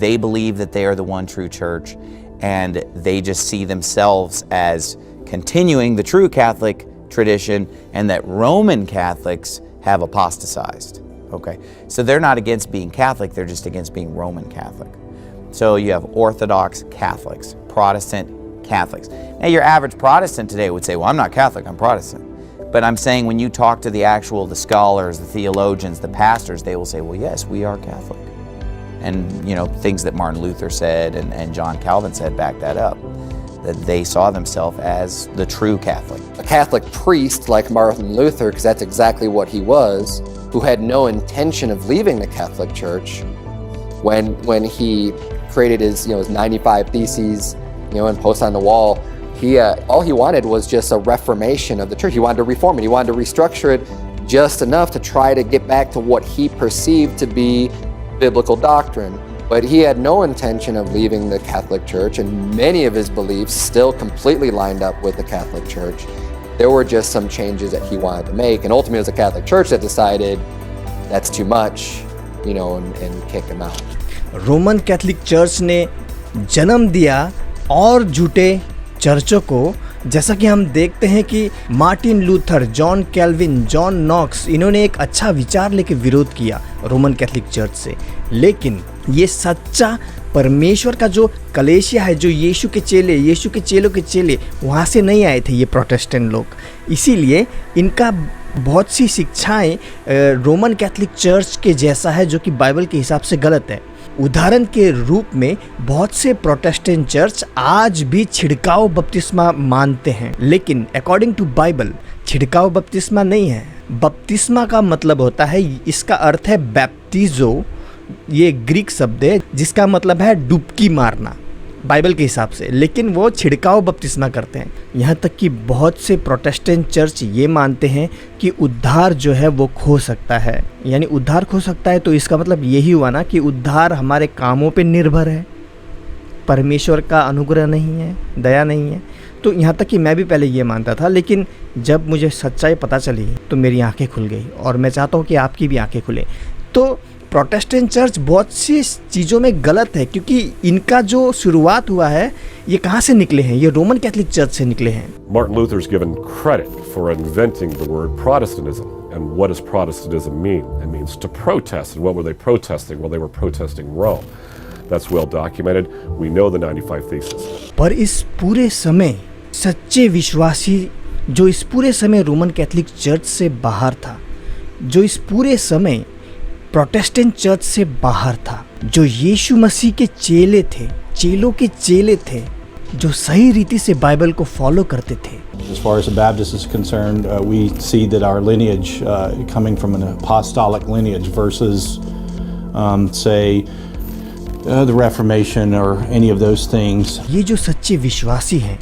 They believe that they are the one true church, and they just see themselves as continuing the true Catholic tradition, and that Roman Catholics have apostatized. Okay, so they're not against being Catholic, they're just against being Roman Catholic. So you have Orthodox Catholics, Protestant Catholics. Now your average Protestant today would say, well, I'm not Catholic, I'm Protestant. But I'm saying when you talk to the scholars, the theologians, the pastors, they will say, well, yes, we are Catholic. And, you know, things that Martin Luther said and John Calvin said back that up, that they saw themselves as the true Catholic. A Catholic priest like Martin Luther, because that's exactly what he was, who had no intention of leaving the Catholic Church, when he created his 95 Theses, and posted on the wall, all he wanted was just a reformation of the church. He wanted to reform it. He wanted to restructure it just enough to try to get back to what he perceived to be biblical doctrine. But he had no intention of leaving the Catholic Church, and many of his beliefs still completely lined up with the Catholic Church. There were just some changes that he wanted to make, and ultimately it was the Catholic Church that decided that's too much, and kick him out. Roman Catholic church ने जन्म दिया और झूठे चर्चों को, जैसा कि हम देखते हैं कि Martin Luther, John Calvin, John Knox, इन्होंने एक अच्छा विचार लेके विरोध किया रोमन कैथोलिक चर्च से। लेकिन ये सच्चा परमेश्वर का जो कलेशिया है, जो यीशु के चेलों के चेले वहाँ से नहीं आए थे ये प्रोटेस्टेंट लोग। इसीलिए इनका बहुत सी शिक्षाएं रोमन कैथोलिक चर्च के जैसा है, जो कि बाइबल के हिसाब से गलत है। उदाहरण के रूप में बहुत से प्रोटेस्टेंट चर्च आज भी छिड़काव बपतिस्मा मानते हैं, लेकिन अकॉर्डिंग टू बाइबल छिड़काव बपतिस्मा नहीं है। बपतिस्मा का मतलब होता है, इसका अर्थ है बैप्टिजो, ये ग्रीक शब्द है जिसका मतलब है डुबकी मारना बाइबल के हिसाब से, लेकिन वो छिड़काव बपतिस्मा करते हैं। यहाँ तक कि बहुत से प्रोटेस्टेंट चर्च ये मानते हैं कि उद्धार जो है वो खो सकता है। यानी उद्धार खो सकता है तो इसका मतलब यही हुआ ना कि उद्धार हमारे कामों पे निर्भर है, परमेश्वर का अनुग्रह नहीं है, दया नहीं है। तो यहाँ तक कि मैं भी पहले ये मानता था, लेकिन जब मुझे सच्चाई पता चली तो मेरी आंखें खुल गई, और मैं चाहता हूँ कि आपकी भी आंखें खुले। तो प्रोटेस्टेंट चर्च बहुत सी चीज़ों में गलत है, क्योंकि इनका जो शुरुआत हुआ है ये कहाँ से निकले हैं? ये रोमन कैथोलिक चर्च से निकले हैं। Martin Luther's given credit for inventing the word Protestantism. And what does Protestantism mean? It means to protest. And what were they protesting? Well, they were protesting Rome. That's well documented. We know the 95 Theses. पर इस पूरे समय सच्चे विश्वासी जो इस पूरे समय रोमन कैथोलिक चर्च से बाहर था, जो इस पूरे समय प्रोटेस्टेंट चर्च से बाहर था, जो यीशु मसीह के चेले थे, चेलों के चेले थे, जो सही रीति से बाइबल को फॉलो करते थे। As far as the Baptist is concerned, we see that our lineage, coming from an apostolic lineage versus, say, the Reformation or any of those things. ये जो सच्चे विश्वासी हैं,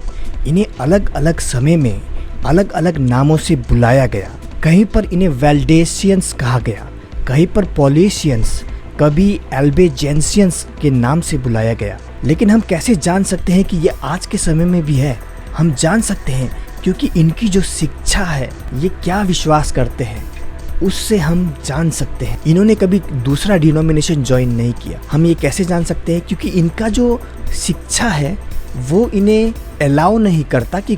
इन्हें अलग अलग समय में अलग अलग नामों से बुलाया गया। कहीं पर इन्हें वैल्डेसियंस कहा गया, कहीं पर पॉलिशियंस, कभी एल्बेजेंसियंस के नाम से बुलाया गया। लेकिन हम कैसे जान सकते हैं कि ये आज के समय में भी है? हम जान सकते हैं क्योंकि इनकी जो शिक्षा है, ये क्या विश्वास करते हैं। उससे हम जान सकते हैं। इन्होंने कभी दूसरा डिनोमिनेशन ज्वाइन नहीं किया। हम ये कैसे जान सकते हैं? क्योंकि इनका जो शिक्षा है वो इन्हें अलाउ नहीं करता कि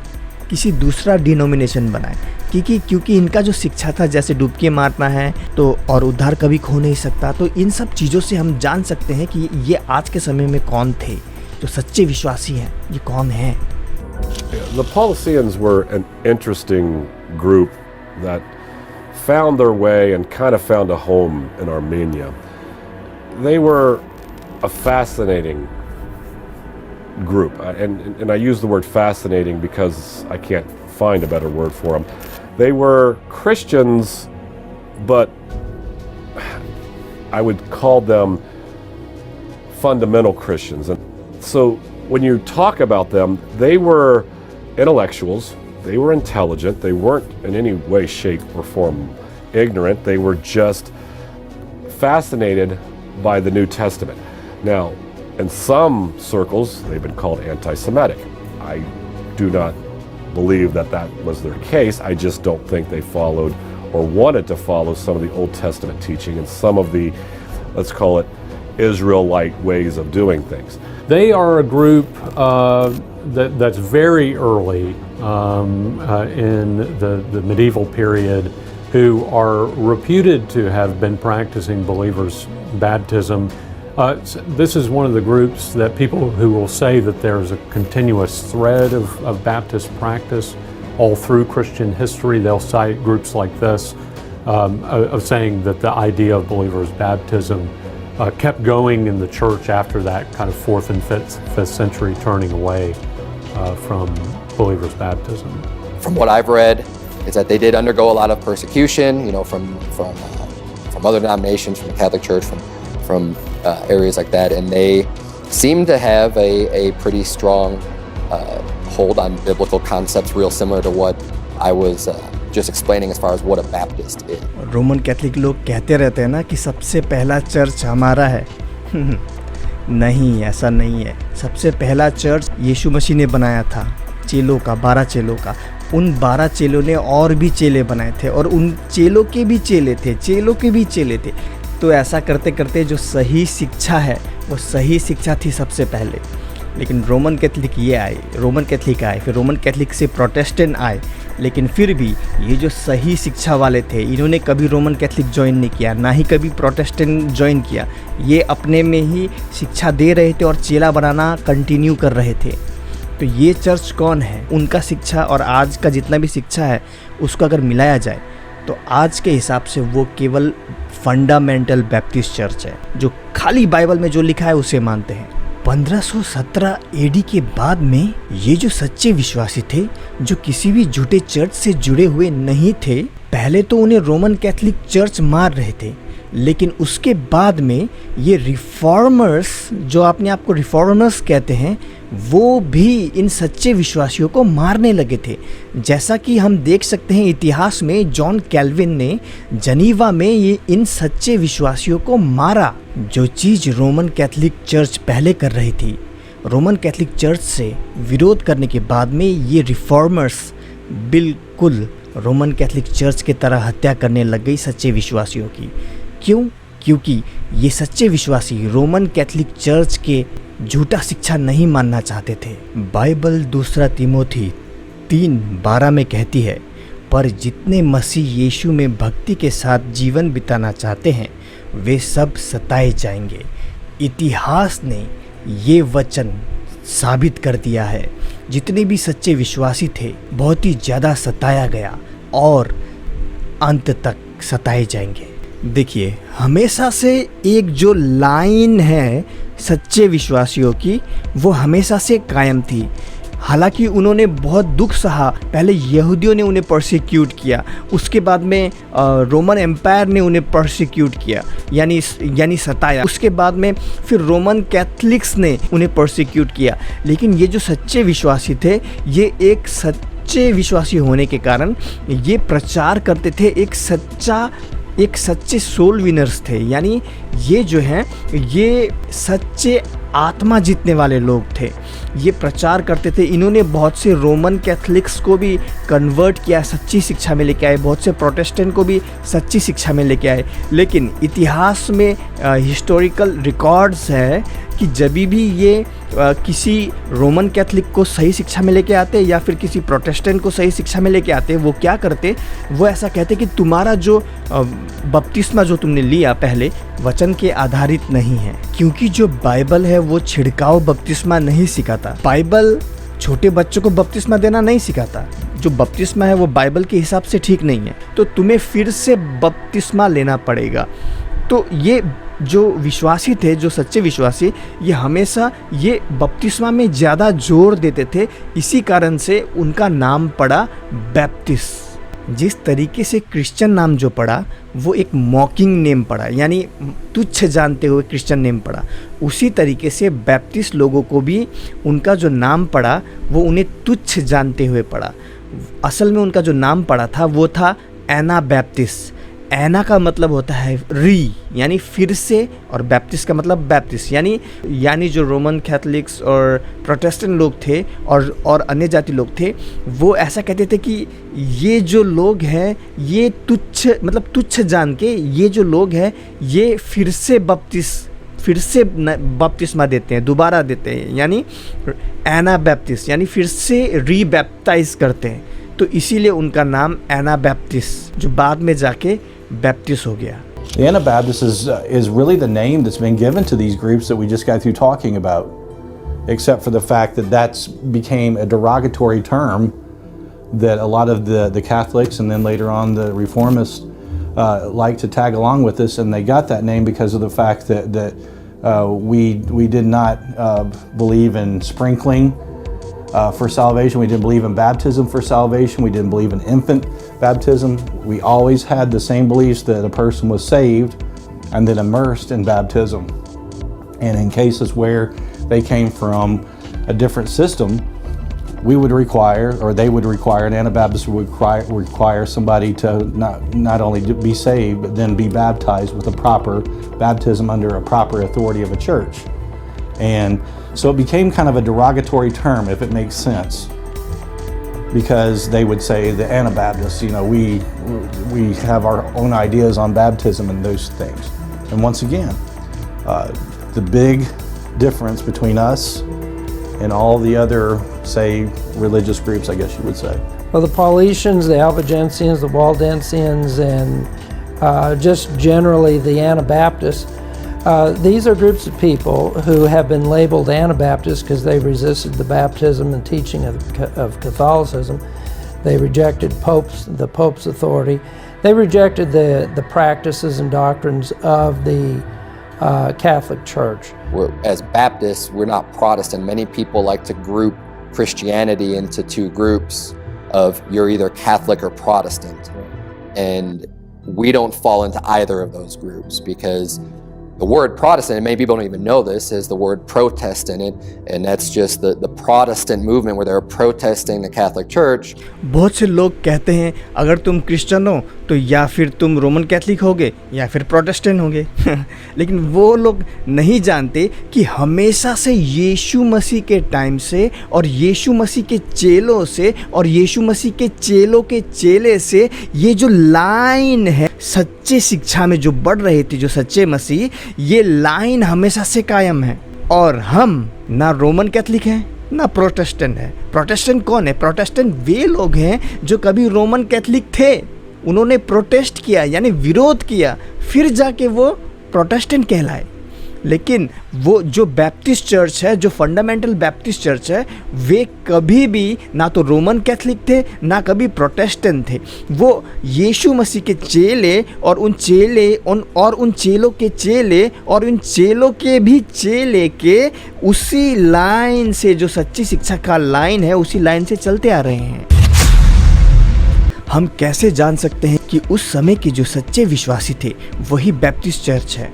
किसी दूसरा डिनोमिनेशन बनाए, क्योंकि इनका जो शिक्षा था, जैसे डुबकी मारना है तो और उद्धार कभी खो नहीं सकता। तो इन सब चीज़ों से हम जान सकते हैं कि ये आज के समय में कौन थे, जो सच्चे विश्वासी हैं, ये कौन हैं। The Paulicians were an interesting group that found their way and kind of found a home in Armenia. They were a fascinating group, and I use the word fascinating because I can't find a better word for them. They were Christians, but I would call them fundamental Christians. And so when you talk about them, they were intellectuals, they were intelligent, they weren't in any way, shape, or form ignorant, they were just fascinated by the New Testament. Now, in some circles, they've been called anti-Semitic. I do not believe that was their case. I just don't think they followed or wanted to follow some of the Old Testament teaching and some of the, let's call it, Israelite ways of doing things. They are a group that's very early in the medieval period, who are reputed to have been practicing believers' baptism. This is one of the groups that people who will say that there's a continuous thread of Baptist practice all through Christian history. They'll cite groups like this of saying that the idea of believers' baptism kept going in the church after that kind of 4th and 5th century turning away from believers' baptism. From what I've read, is that they did undergo a lot of persecution, from other denominations, from the Catholic Church, from areas like that, and they seem to have a pretty strong hold on biblical concepts, real similar to what I was just explaining as far as what a Baptist is. Roman Catholic लोग कहते रहते हैं ना कि सबसे पहला church हमारा है। नहीं, ऐसा नहीं है। सबसे पहला चर्च यीशु मसीह ने बनाया था, चेलों का, 12 चेलों का। उन 12 चेलों ने और भी चेले बनाए थे, और उन चेलों के भी चेले थे, चेलों के भी चेले थे। तो ऐसा करते करते जो सही शिक्षा है, वो सही शिक्षा थी सबसे पहले। लेकिन रोमन कैथलिक आए, फिर रोमन कैथलिक से प्रोटेस्टेंट आए। लेकिन फिर भी ये जो सही शिक्षा वाले थे, इन्होंने कभी रोमन कैथलिक ज्वाइन नहीं किया, ना ही कभी प्रोटेस्टेंट ज्वाइन किया। ये अपने में ही शिक्षा दे रहे थे और चेला बनाना कंटिन्यू कर रहे थे। तो ये चर्च कौन है? उनका शिक्षा और आज का जितना भी शिक्षा है, उसको अगर मिलाया जाए तो आज के हिसाब से वो केवल फंडामेंटल बैप्टिस्ट चर्च है, जो खाली बाइबल में जो लिखा है उसे मानते हैं। 1517 एडी के बाद में ये जो सच्चे विश्वासी थे, जो किसी भी झूठे चर्च से जुड़े हुए नहीं थे, पहले तो उन्हें रोमन कैथलिक चर्च मार रहे थे, लेकिन उसके बाद में ये रिफॉर्मर्स, जो अपने आप को रिफॉर्मर्स कहते हैं, वो भी इन सच्चे विश्वासियों को मारने लगे थे। जैसा कि हम देख सकते हैं इतिहास में, जॉन कैल्विन ने जनीवा में ये इन सच्चे विश्वासियों को मारा। जो चीज़ रोमन कैथलिक चर्च पहले कर रही थी, रोमन कैथलिक चर्च से विरोध करने के बाद में ये रिफॉर्मर्स बिल्कुल रोमन कैथलिक चर्च के तरह हत्या करने लग गई सच्चे विश्वासियों की। क्यों? क्योंकि ये सच्चे विश्वासी रोमन कैथलिक चर्च के झूठा शिक्षा नहीं मानना चाहते थे। बाइबल 2 तीमोथी 3:12 में कहती है, पर जितने मसीह यीशु में भक्ति के साथ जीवन बिताना चाहते हैं, वे सब सताए जाएंगे। इतिहास ने ये वचन साबित कर दिया है। जितने भी सच्चे विश्वासी थे, बहुत ही ज़्यादा सताया गया और अंत तक सताए जाएंगे। देखिए, हमेशा से एक जो लाइन है सच्चे विश्वासियों की, वो हमेशा से कायम थी। हालांकि उन्होंने बहुत दुख सहा। पहले यहूदियों ने उन्हें परसिक्यूट किया, उसके बाद में रोमन एम्पायर ने उन्हें परसिक्यूट किया, यानी सताया। उसके बाद में फिर रोमन कैथलिक्स ने उन्हें परसिक्यूट किया। लेकिन ये जो सच्चे विश्वासी थे, ये एक सच्चे विश्वासी होने के कारण ये प्रचार करते थे, एक सच्चे सोल विनर्स थे। यानी ये जो हैं, ये सच्चे आत्मा जीतने वाले लोग थे। ये प्रचार करते थे। इन्होंने बहुत से रोमन कैथलिक्स को भी कन्वर्ट किया, सच्ची शिक्षा में लेके आए, बहुत से प्रोटेस्टेंट को भी सच्ची शिक्षा में लेके आए। लेकिन इतिहास में हिस्टोरिकल रिकॉर्ड्स है कि जब भी ये किसी रोमन कैथलिक को सही शिक्षा में लेके आते या फिर किसी प्रोटेस्टेंट को सही शिक्षा में लेके आते, वो क्या करते, वो ऐसा कहते कि तुम्हारा जो बपतिस्मा जो तुमने लिया पहले वचन के आधारित नहीं है, क्योंकि जो बाइबल है वो छिड़काव बपतिस्मा नहीं सिखाता। बाइबल छोटे बच्चों को बपतिस्मा देना नहीं सिखाता। जो बपतिस्मा है वो बाइबल के हिसाब से ठीक नहीं है, तो तुम्हें फिर से बपतिस्मा लेना पड़ेगा। तो ये जो विश्वासी थे, जो सच्चे विश्वासी, ये हमेशा ये बपतिस्मा में ज़्यादा जोर देते थे। इसी कारण से उनका नाम पड़ा बैप्टिस्ट। जिस तरीके से क्रिश्चियन नाम जो पड़ा वो एक मॉकिंग नेम पड़ा, यानी तुच्छ जानते हुए क्रिश्चियन नेम पड़ा। उसी तरीके से बैप्टिस्ट लोगों को भी उनका जो नाम पड़ा वो उन्हें तुच्छ जानते हुए पड़ा। असल में उनका जो नाम पड़ा था वो था एना बैप्टिस्ट। एना का मतलब होता है री, यानी फिर से, और बैप्टिस्ट का मतलब बैप्टिस्ट, यानी जो रोमन कैथलिक्स और प्रोटेस्टेंट लोग थे और अन्य जाति लोग थे, वो ऐसा कहते थे कि ये जो लोग हैं ये तुच्छ जान के ये जो लोग हैं ये फिर से बपतिस्मा देते हैं, दोबारा देते हैं, यानी एना बैप्टिस्ट, यानी फिर से रीबैप्टाइज करते हैं। तो इसीलिए उनका नाम एना बैप्टिस्ट, जो बाद में जाके बैप्टिस्ट हो गया। The Anabaptist is really the name that's been given to these groups that we just got through talking about, except for the fact that that's became a derogatory term that a lot of the Catholics and then later on the Reformists like to tag along with us, and they got that name because of the fact that we did not believe in sprinkling for salvation. We didn't believe in baptism for salvation. We didn't believe in infant baptism. We always had the same beliefs that a person was saved and then immersed in baptism. And in cases where they came from a different system, we would require, or they would require, an Anabaptist would require somebody to not only be saved, but then be baptized with a proper baptism under a proper authority of a church. And so it became kind of a derogatory term, if it makes sense, because they would say the Anabaptists, we have our own ideas on baptism and those things. And once again, the big difference between us and all the other, say, religious groups, I guess you would say. Well, the Paulicians, the Albigensians, the Waldensians, and just generally the Anabaptists, these are groups of people who have been labeled Anabaptists because they resisted the baptism and teaching of Catholicism. They rejected the Pope's authority. They rejected the practices and doctrines of the Catholic Church. As Baptists, we're not Protestant. Many people like to group Christianity into two groups of you're either Catholic or Protestant. And we don't fall into either of those groups because the word Protestant, and many people don't even know this, has the word protest in it, and that's just the Protestant movement where they're protesting the Catholic Church. बहुत से लोग कहते हैं अगर तुम Christian हो तो या फिर तुम रोमन कैथलिक होगे या फिर प्रोटेस्टेंट होगे लेकिन वो लोग नहीं जानते कि हमेशा से यीशु मसीह के टाइम से और यीशु मसीह के चेलों से और यीशु मसीह के चेलों के चेले से ये जो लाइन है सच्चे शिक्षा में जो बढ़ रही थी, जो सच्चे मसीह, ये लाइन हमेशा से कायम है। और हम ना रोमन कैथलिक हैं ना प्रोटेस्टेंट है। प्रोटेस्टेंट कौन है? प्रोटेस्टेंट वे लोग हैं जो कभी रोमन कैथलिक थे, उन्होंने प्रोटेस्ट किया यानी विरोध किया, फिर जाके वो प्रोटेस्टेंट कहलाए। लेकिन वो जो बैप्टिस्ट चर्च है, जो फंडामेंटल बैप्टिस्ट चर्च है, वे कभी भी ना तो रोमन कैथलिक थे ना कभी प्रोटेस्टेंट थे। वो यीशु मसीह के चेले और उन चेलों के चेले और उन चेलों के भी चेले के उसी लाइन से, जो सच्ची शिक्षा का लाइन है, उसी लाइन से चलते आ रहे हैं। हम कैसे जान सकते हैं कि उस समय के जो सच्चे विश्वासी थे वही बैप्टिस्ट चर्च है?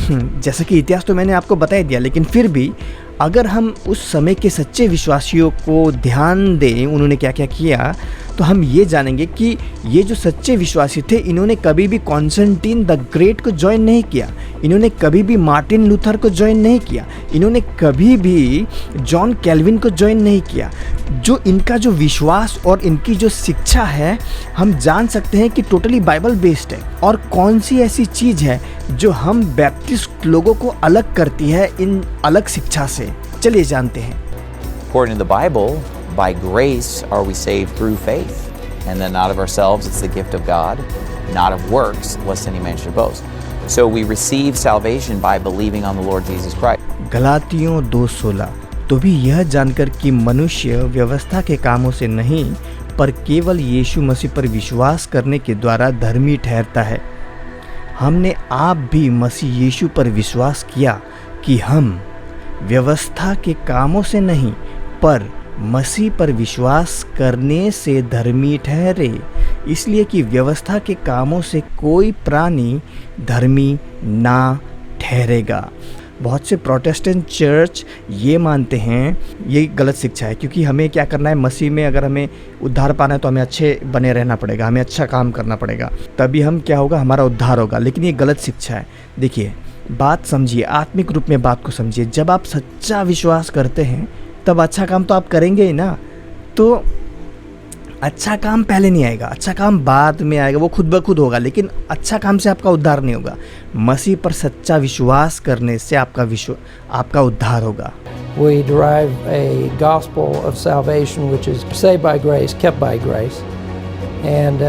जैसा कि इतिहास तो मैंने आपको बता ही दिया, लेकिन फिर भी अगर हम उस समय के सच्चे विश्वासियों को ध्यान दें, उन्होंने क्या क्या किया, तो हम ये जानेंगे कि ये जो सच्चे विश्वासी थे, इन्होंने कभी भी कॉन्स्टेंटीन द ग्रेट को ज्वाइन नहीं किया, इन्होंने कभी भी मार्टिन लूथर को ज्वाइन नहीं किया, इन्होंने कभी भी जॉन कैल्विन को ज्वाइन नहीं किया। जो इनका जो विश्वास और इनकी जो शिक्षा है, हम जान सकते हैं कि टोटली बाइबल बेस्ड है। और कौन सी ऐसी चीज़ है जो हम बैप्टिस्ट लोगों को अलग करती है इन अलग शिक्षा से, चलिए जानते हैं। According to the Bible, by grace are we saved through faith, and then not of ourselves, it's the gift of God, not of works, lest any man should boast. So we receive salvation by believing on the Lord Jesus Christ. गलातियों 2:16। तो भी यह जानकर कि मनुष्य व्यवस्था के कामों से नहीं, पर केवल यीशु मसीह पर विश्वास करने के द्वारा धर्मी ठहरता है। हमने आप भी मसीह यीशु पर विश्वास किया कि हम व्यवस्था के कामों से नहीं, पर मसीह पर विश्वास करने से धर्मी ठहरे, इसलिए कि व्यवस्था के कामों से कोई प्राणी धर्मी ना ठहरेगा। बहुत से प्रोटेस्टेंट चर्च ये मानते हैं, ये गलत शिक्षा है, क्योंकि हमें क्या करना है, मसीह में अगर हमें उद्धार पाना है तो हमें अच्छे बने रहना पड़ेगा, हमें अच्छा काम करना पड़ेगा, तभी हम क्या होगा, हमारा उद्धार होगा। लेकिन ये गलत शिक्षा है। देखिए, बात समझिए, आत्मिक रूप में बात को समझिए। जब आप सच्चा विश्वास करते हैं तब अच्छा काम तो आप करेंगे ही ना। तो अच्छा काम पहले नहीं आएगा, अच्छा काम बाद में आएगा, वो खुद ब खुद होगा, लेकिन अच्छा काम से आपका उद्धार नहीं होगा। मसीह पर सच्चा विश्वास करने से आपका उद्धार होगा। We derive a gospel of salvation, which is saved by grace, kept by grace. And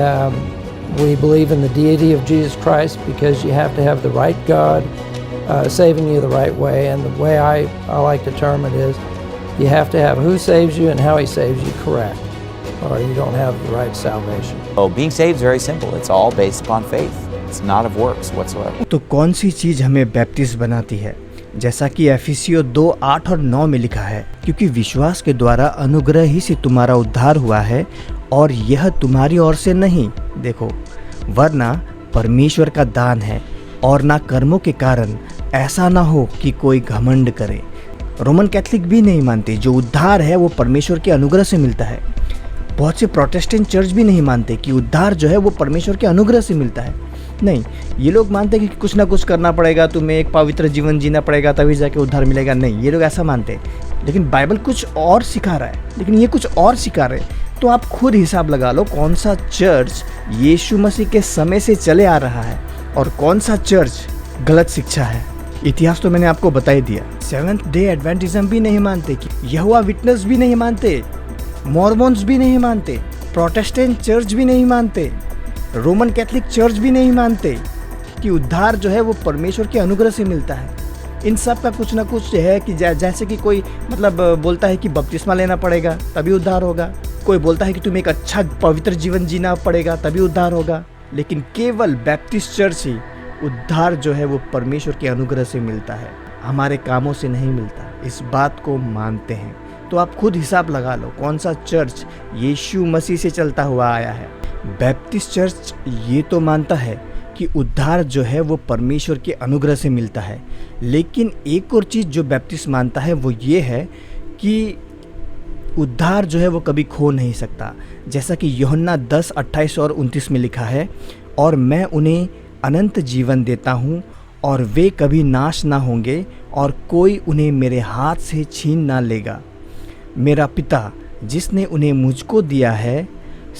we believe in the deity of Jesus Christ because you have to have the right God saving you the right way. And the way I like to term it is you have to have who saves you and how he saves you correct, or you don't have the right salvation. Oh, being saved is very simple. It's all based upon faith. It's not of works whatsoever. तो कौन सी चीज़ हमें Baptist बनाती है? जैसा कि एफिसियों 2:8 और 9 में लिखा है, क्योंकि विश्वास के द्वारा अनुग्रह ही से तुम्हारा उद्धार हुआ है, और यह तुम्हारी ओर से नहीं, देखो, वरना परमेश्वर का दान है, और ना कर्मों के कारण, ऐसा ना हो कि कोई घमंड करे। रोमन कैथलिक भी नहीं मानते जो उद्धार है वो परमेश्वर के अनुग्रह से मिलता है। बहुत से प्रोटेस्टेंट चर्च भी नहीं मानते कि उद्धार जो है वो परमेश्वर के अनुग्रह से मिलता है। नहीं, ये लोग मानते हैं कि कुछ ना कुछ करना पड़ेगा, तुम्हें एक पवित्र जीवन जीना पड़ेगा, तभी जाके उद्धार मिलेगा। नहीं, ये लोग ऐसा मानते हैं, लेकिन बाइबल कुछ और सिखा रहा है, लेकिन ये कुछ और सिखा रहे हैं। तो आप खुद हिसाब लगा लो कौन सा चर्च यीशु मसीह के समय से चले आ रहा है और कौन सा चर्च गलत शिक्षा है। इतिहास तो मैंने आपको बता ही दिया। सेवेंथ डे एडवेंटिज्म भी नहीं मानते, कि यहोवा विटनेस भी नहीं मानते, मॉर्मन्स भी नहीं मानते, प्रोटेस्टेंट चर्च भी नहीं मानते, रोमन कैथलिक चर्च भी नहीं मानते कि उद्धार जो है वो परमेश्वर के अनुग्रह से मिलता है। इन सब का कुछ ना कुछ है कि जैसे कि कोई मतलब बोलता है कि बपतिस्मा लेना पड़ेगा तभी उद्धार होगा, कोई बोलता है कि तुम्हें एक अच्छा पवित्र जीवन जीना पड़ेगा तभी उद्धार होगा, लेकिन केवल बैप्टिस्ट चर्च ही उद्धार जो है वो परमेश्वर के अनुग्रह से मिलता है, हमारे कामों से नहीं मिलता। इस बात को मानते हैं। तो आप खुद हिसाब लगा लो कौन सा चर्च यीशु मसीह से चलता हुआ आया है। बैप्टिस्ट चर्च ये तो मानता है कि उद्धार जो है वो परमेश्वर के अनुग्रह से मिलता है, लेकिन एक और चीज़ जो बैप्टिस्ट मानता है वो ये है कि उद्धार जो है वो कभी खो नहीं सकता। जैसा कि यूहन्ना 10:28 और 29 में लिखा है, और मैं उन्हें अनंत जीवन देता हूँ और वे कभी नाश ना होंगे और कोई उन्हें मेरे हाथ से छीन ना लेगा। मेरा पिता जिसने उन्हें मुझको दिया है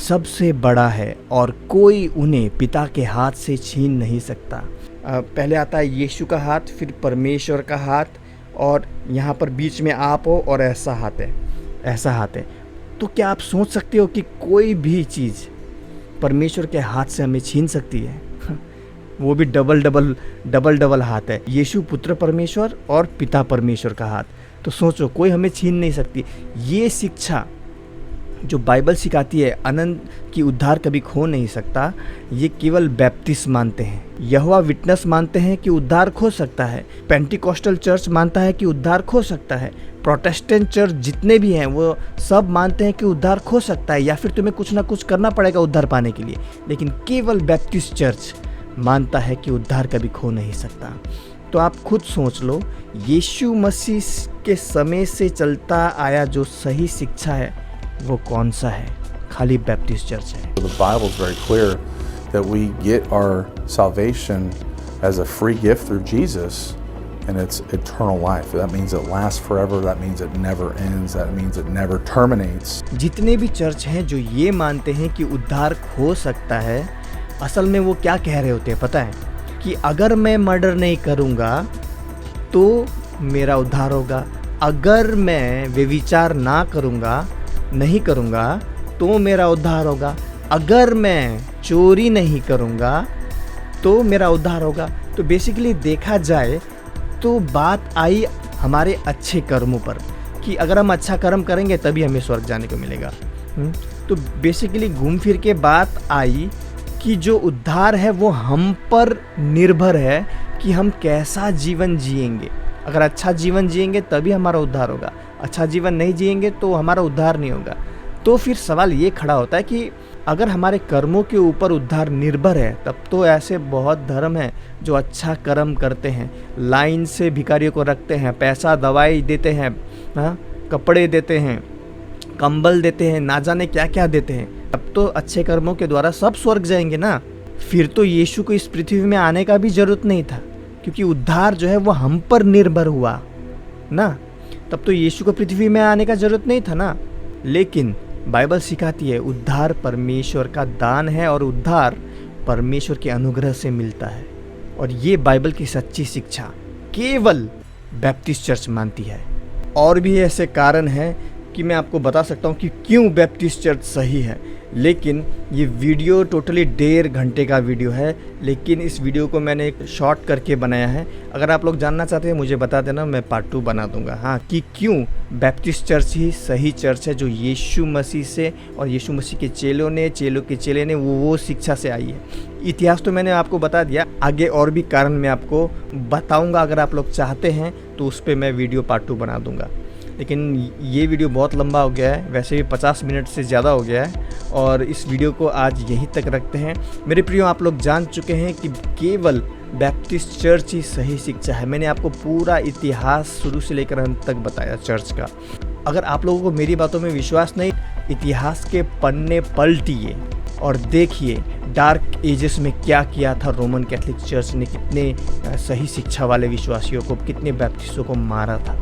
सबसे बड़ा है और कोई उन्हें पिता के हाथ से छीन नहीं सकता। पहले आता है यीशु का हाथ, फिर परमेश्वर का हाथ, और यहाँ पर बीच में आप हो और ऐसा हाथ है, ऐसा हाथ है। तो क्या आप सोच सकते हो कि कोई भी चीज़ परमेश्वर के हाथ से हमें छीन सकती है? वो भी डबल हाथ है, यीशु पुत्र परमेश्वर और पिता परमेश्वर का हाथ। तो सोचो, कोई हमें छीन नहीं सकती। ये शिक्षा जो बाइबल सिखाती है अनंत की उद्धार कभी खो नहीं सकता, ये केवल बैप्टिस्ट मानते हैं। यहोवा विटनेस मानते हैं कि उद्धार खो सकता है। पेंटिकॉस्टल चर्च मानता है कि उद्धार खो सकता है। प्रोटेस्टेंट चर्च जितने भी हैं वो सब मानते हैं कि उद्धार खो सकता है, या फिर तुम्हें कुछ ना कुछ करना पड़ेगा उद्धार पाने के लिए। लेकिन केवल बैप्टिस्ट चर्च मानता है कि उद्धार कभी खो नहीं सकता। तो आप खुद सोच लो, यीशु मसीह के समय से चलता आया जो सही शिक्षा है वो कौन सा है? खाली बैप्टिस्ट चर्च है। The Bible is very clear that we get our salvation as a free gift through Jesus, and it's eternal life. That means it lasts forever. That means it never ends. That means it never terminates. जितने भी church हैं जो ये मानते हैं कि उद्धार हो सकता है, असल में वो क्या कह रहे होते हैं पता है? कि अगर मैं मर्डर नहीं करूँगा तो मेरा उद्धार होगा, अगर मैं व्यभिचार ना करूँगा, नहीं करूँगा तो मेरा उद्धार होगा, अगर मैं चोरी नहीं करूँगा तो मेरा उद्धार होगा। तो बेसिकली देखा जाए तो बात आई हमारे अच्छे कर्मों पर कि अगर हम अच्छा कर्म करेंगे तभी हमें स्वर्ग जाने को मिलेगा। तो बेसिकली घूम फिर के बात आई कि जो उद्धार है वो हम पर निर्भर है कि हम कैसा जीवन जिएंगे। अगर अच्छा जीवन जिएंगे तभी हमारा उद्धार होगा, अच्छा जीवन नहीं जिएंगे तो हमारा उद्धार नहीं होगा। तो फिर सवाल ये खड़ा होता है कि अगर हमारे कर्मों के ऊपर उद्धार निर्भर है, तब तो ऐसे बहुत धर्म हैं जो अच्छा कर्म करते हैं, लाइन से भिखारियों को रखते हैं, पैसा दवाई देते हैं, हाँ, कपड़े देते हैं, कंबल देते हैं, ना जाने क्या क्या देते हैं। अब तो अच्छे कर्मों के द्वारा सब स्वर्ग जाएंगे ना। फिर तो यीशु को इस पृथ्वी में आने का भी जरूरत नहीं था, क्योंकि उद्धार जो है वो हम पर निर्भर हुआ ना। तब तो यीशु को पृथ्वी में आने का जरूरत नहीं था ना। लेकिन बाइबल सिखाती है उद्धार परमेश्वर का दान है और उद्धार परमेश्वर के अनुग्रह से मिलता है। और ये बाइबल की सच्ची शिक्षा केवल बैप्टिस्ट चर्च मानती है। और भी ऐसे कारण हैं कि मैं आपको बता सकता हूँ कि क्यों बैप्टिस्ट चर्च सही है, लेकिन ये वीडियो टोटली 1.5 घंटे का वीडियो है, लेकिन इस वीडियो को मैंने एक शॉर्ट करके बनाया है। अगर आप लोग जानना चाहते हैं मुझे बता देना, मैं पार्ट 2 बना दूंगा। हाँ, कि क्यों बैप्टिस्ट चर्च ही सही चर्च है जो यीशु मसीह से और यीशु मसीह के चेलों के चेले ने वो शिक्षा से आई है। इतिहास तो मैंने आपको बता दिया, आगे और भी कारण मैं आपको बताऊँगा। अगर आप लोग चाहते हैं तो उस पर मैं वीडियो पार्ट 2 बना दूँगा। लेकिन ये वीडियो बहुत लंबा हो गया है, वैसे भी 50 मिनट से ज़्यादा हो गया है, और इस वीडियो को आज यहीं तक रखते हैं। मेरे प्रियो, आप लोग जान चुके हैं कि केवल बैप्टिस्ट चर्च ही सही शिक्षा है। मैंने आपको पूरा इतिहास शुरू से लेकर अंत तक बताया चर्च का। अगर आप लोगों को मेरी बातों में विश्वास नहीं, इतिहास के पन्ने पलटिए और देखिए डार्क एजेस में क्या किया था रोमन कैथोलिक चर्च ने, कितने सही शिक्षा वाले विश्वासियों को, कितने बैप्टिस्टों को मारा था।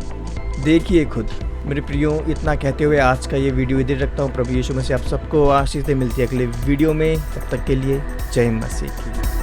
देखिए खुद। मेरे प्रियो, इतना कहते हुए आज का ये वीडियो इधर रखता हूँ। प्रभु यीशु मसीह आप सबको आशीष दे। मिलती है अगले वीडियो में, तब तक के लिए जय मसीह की।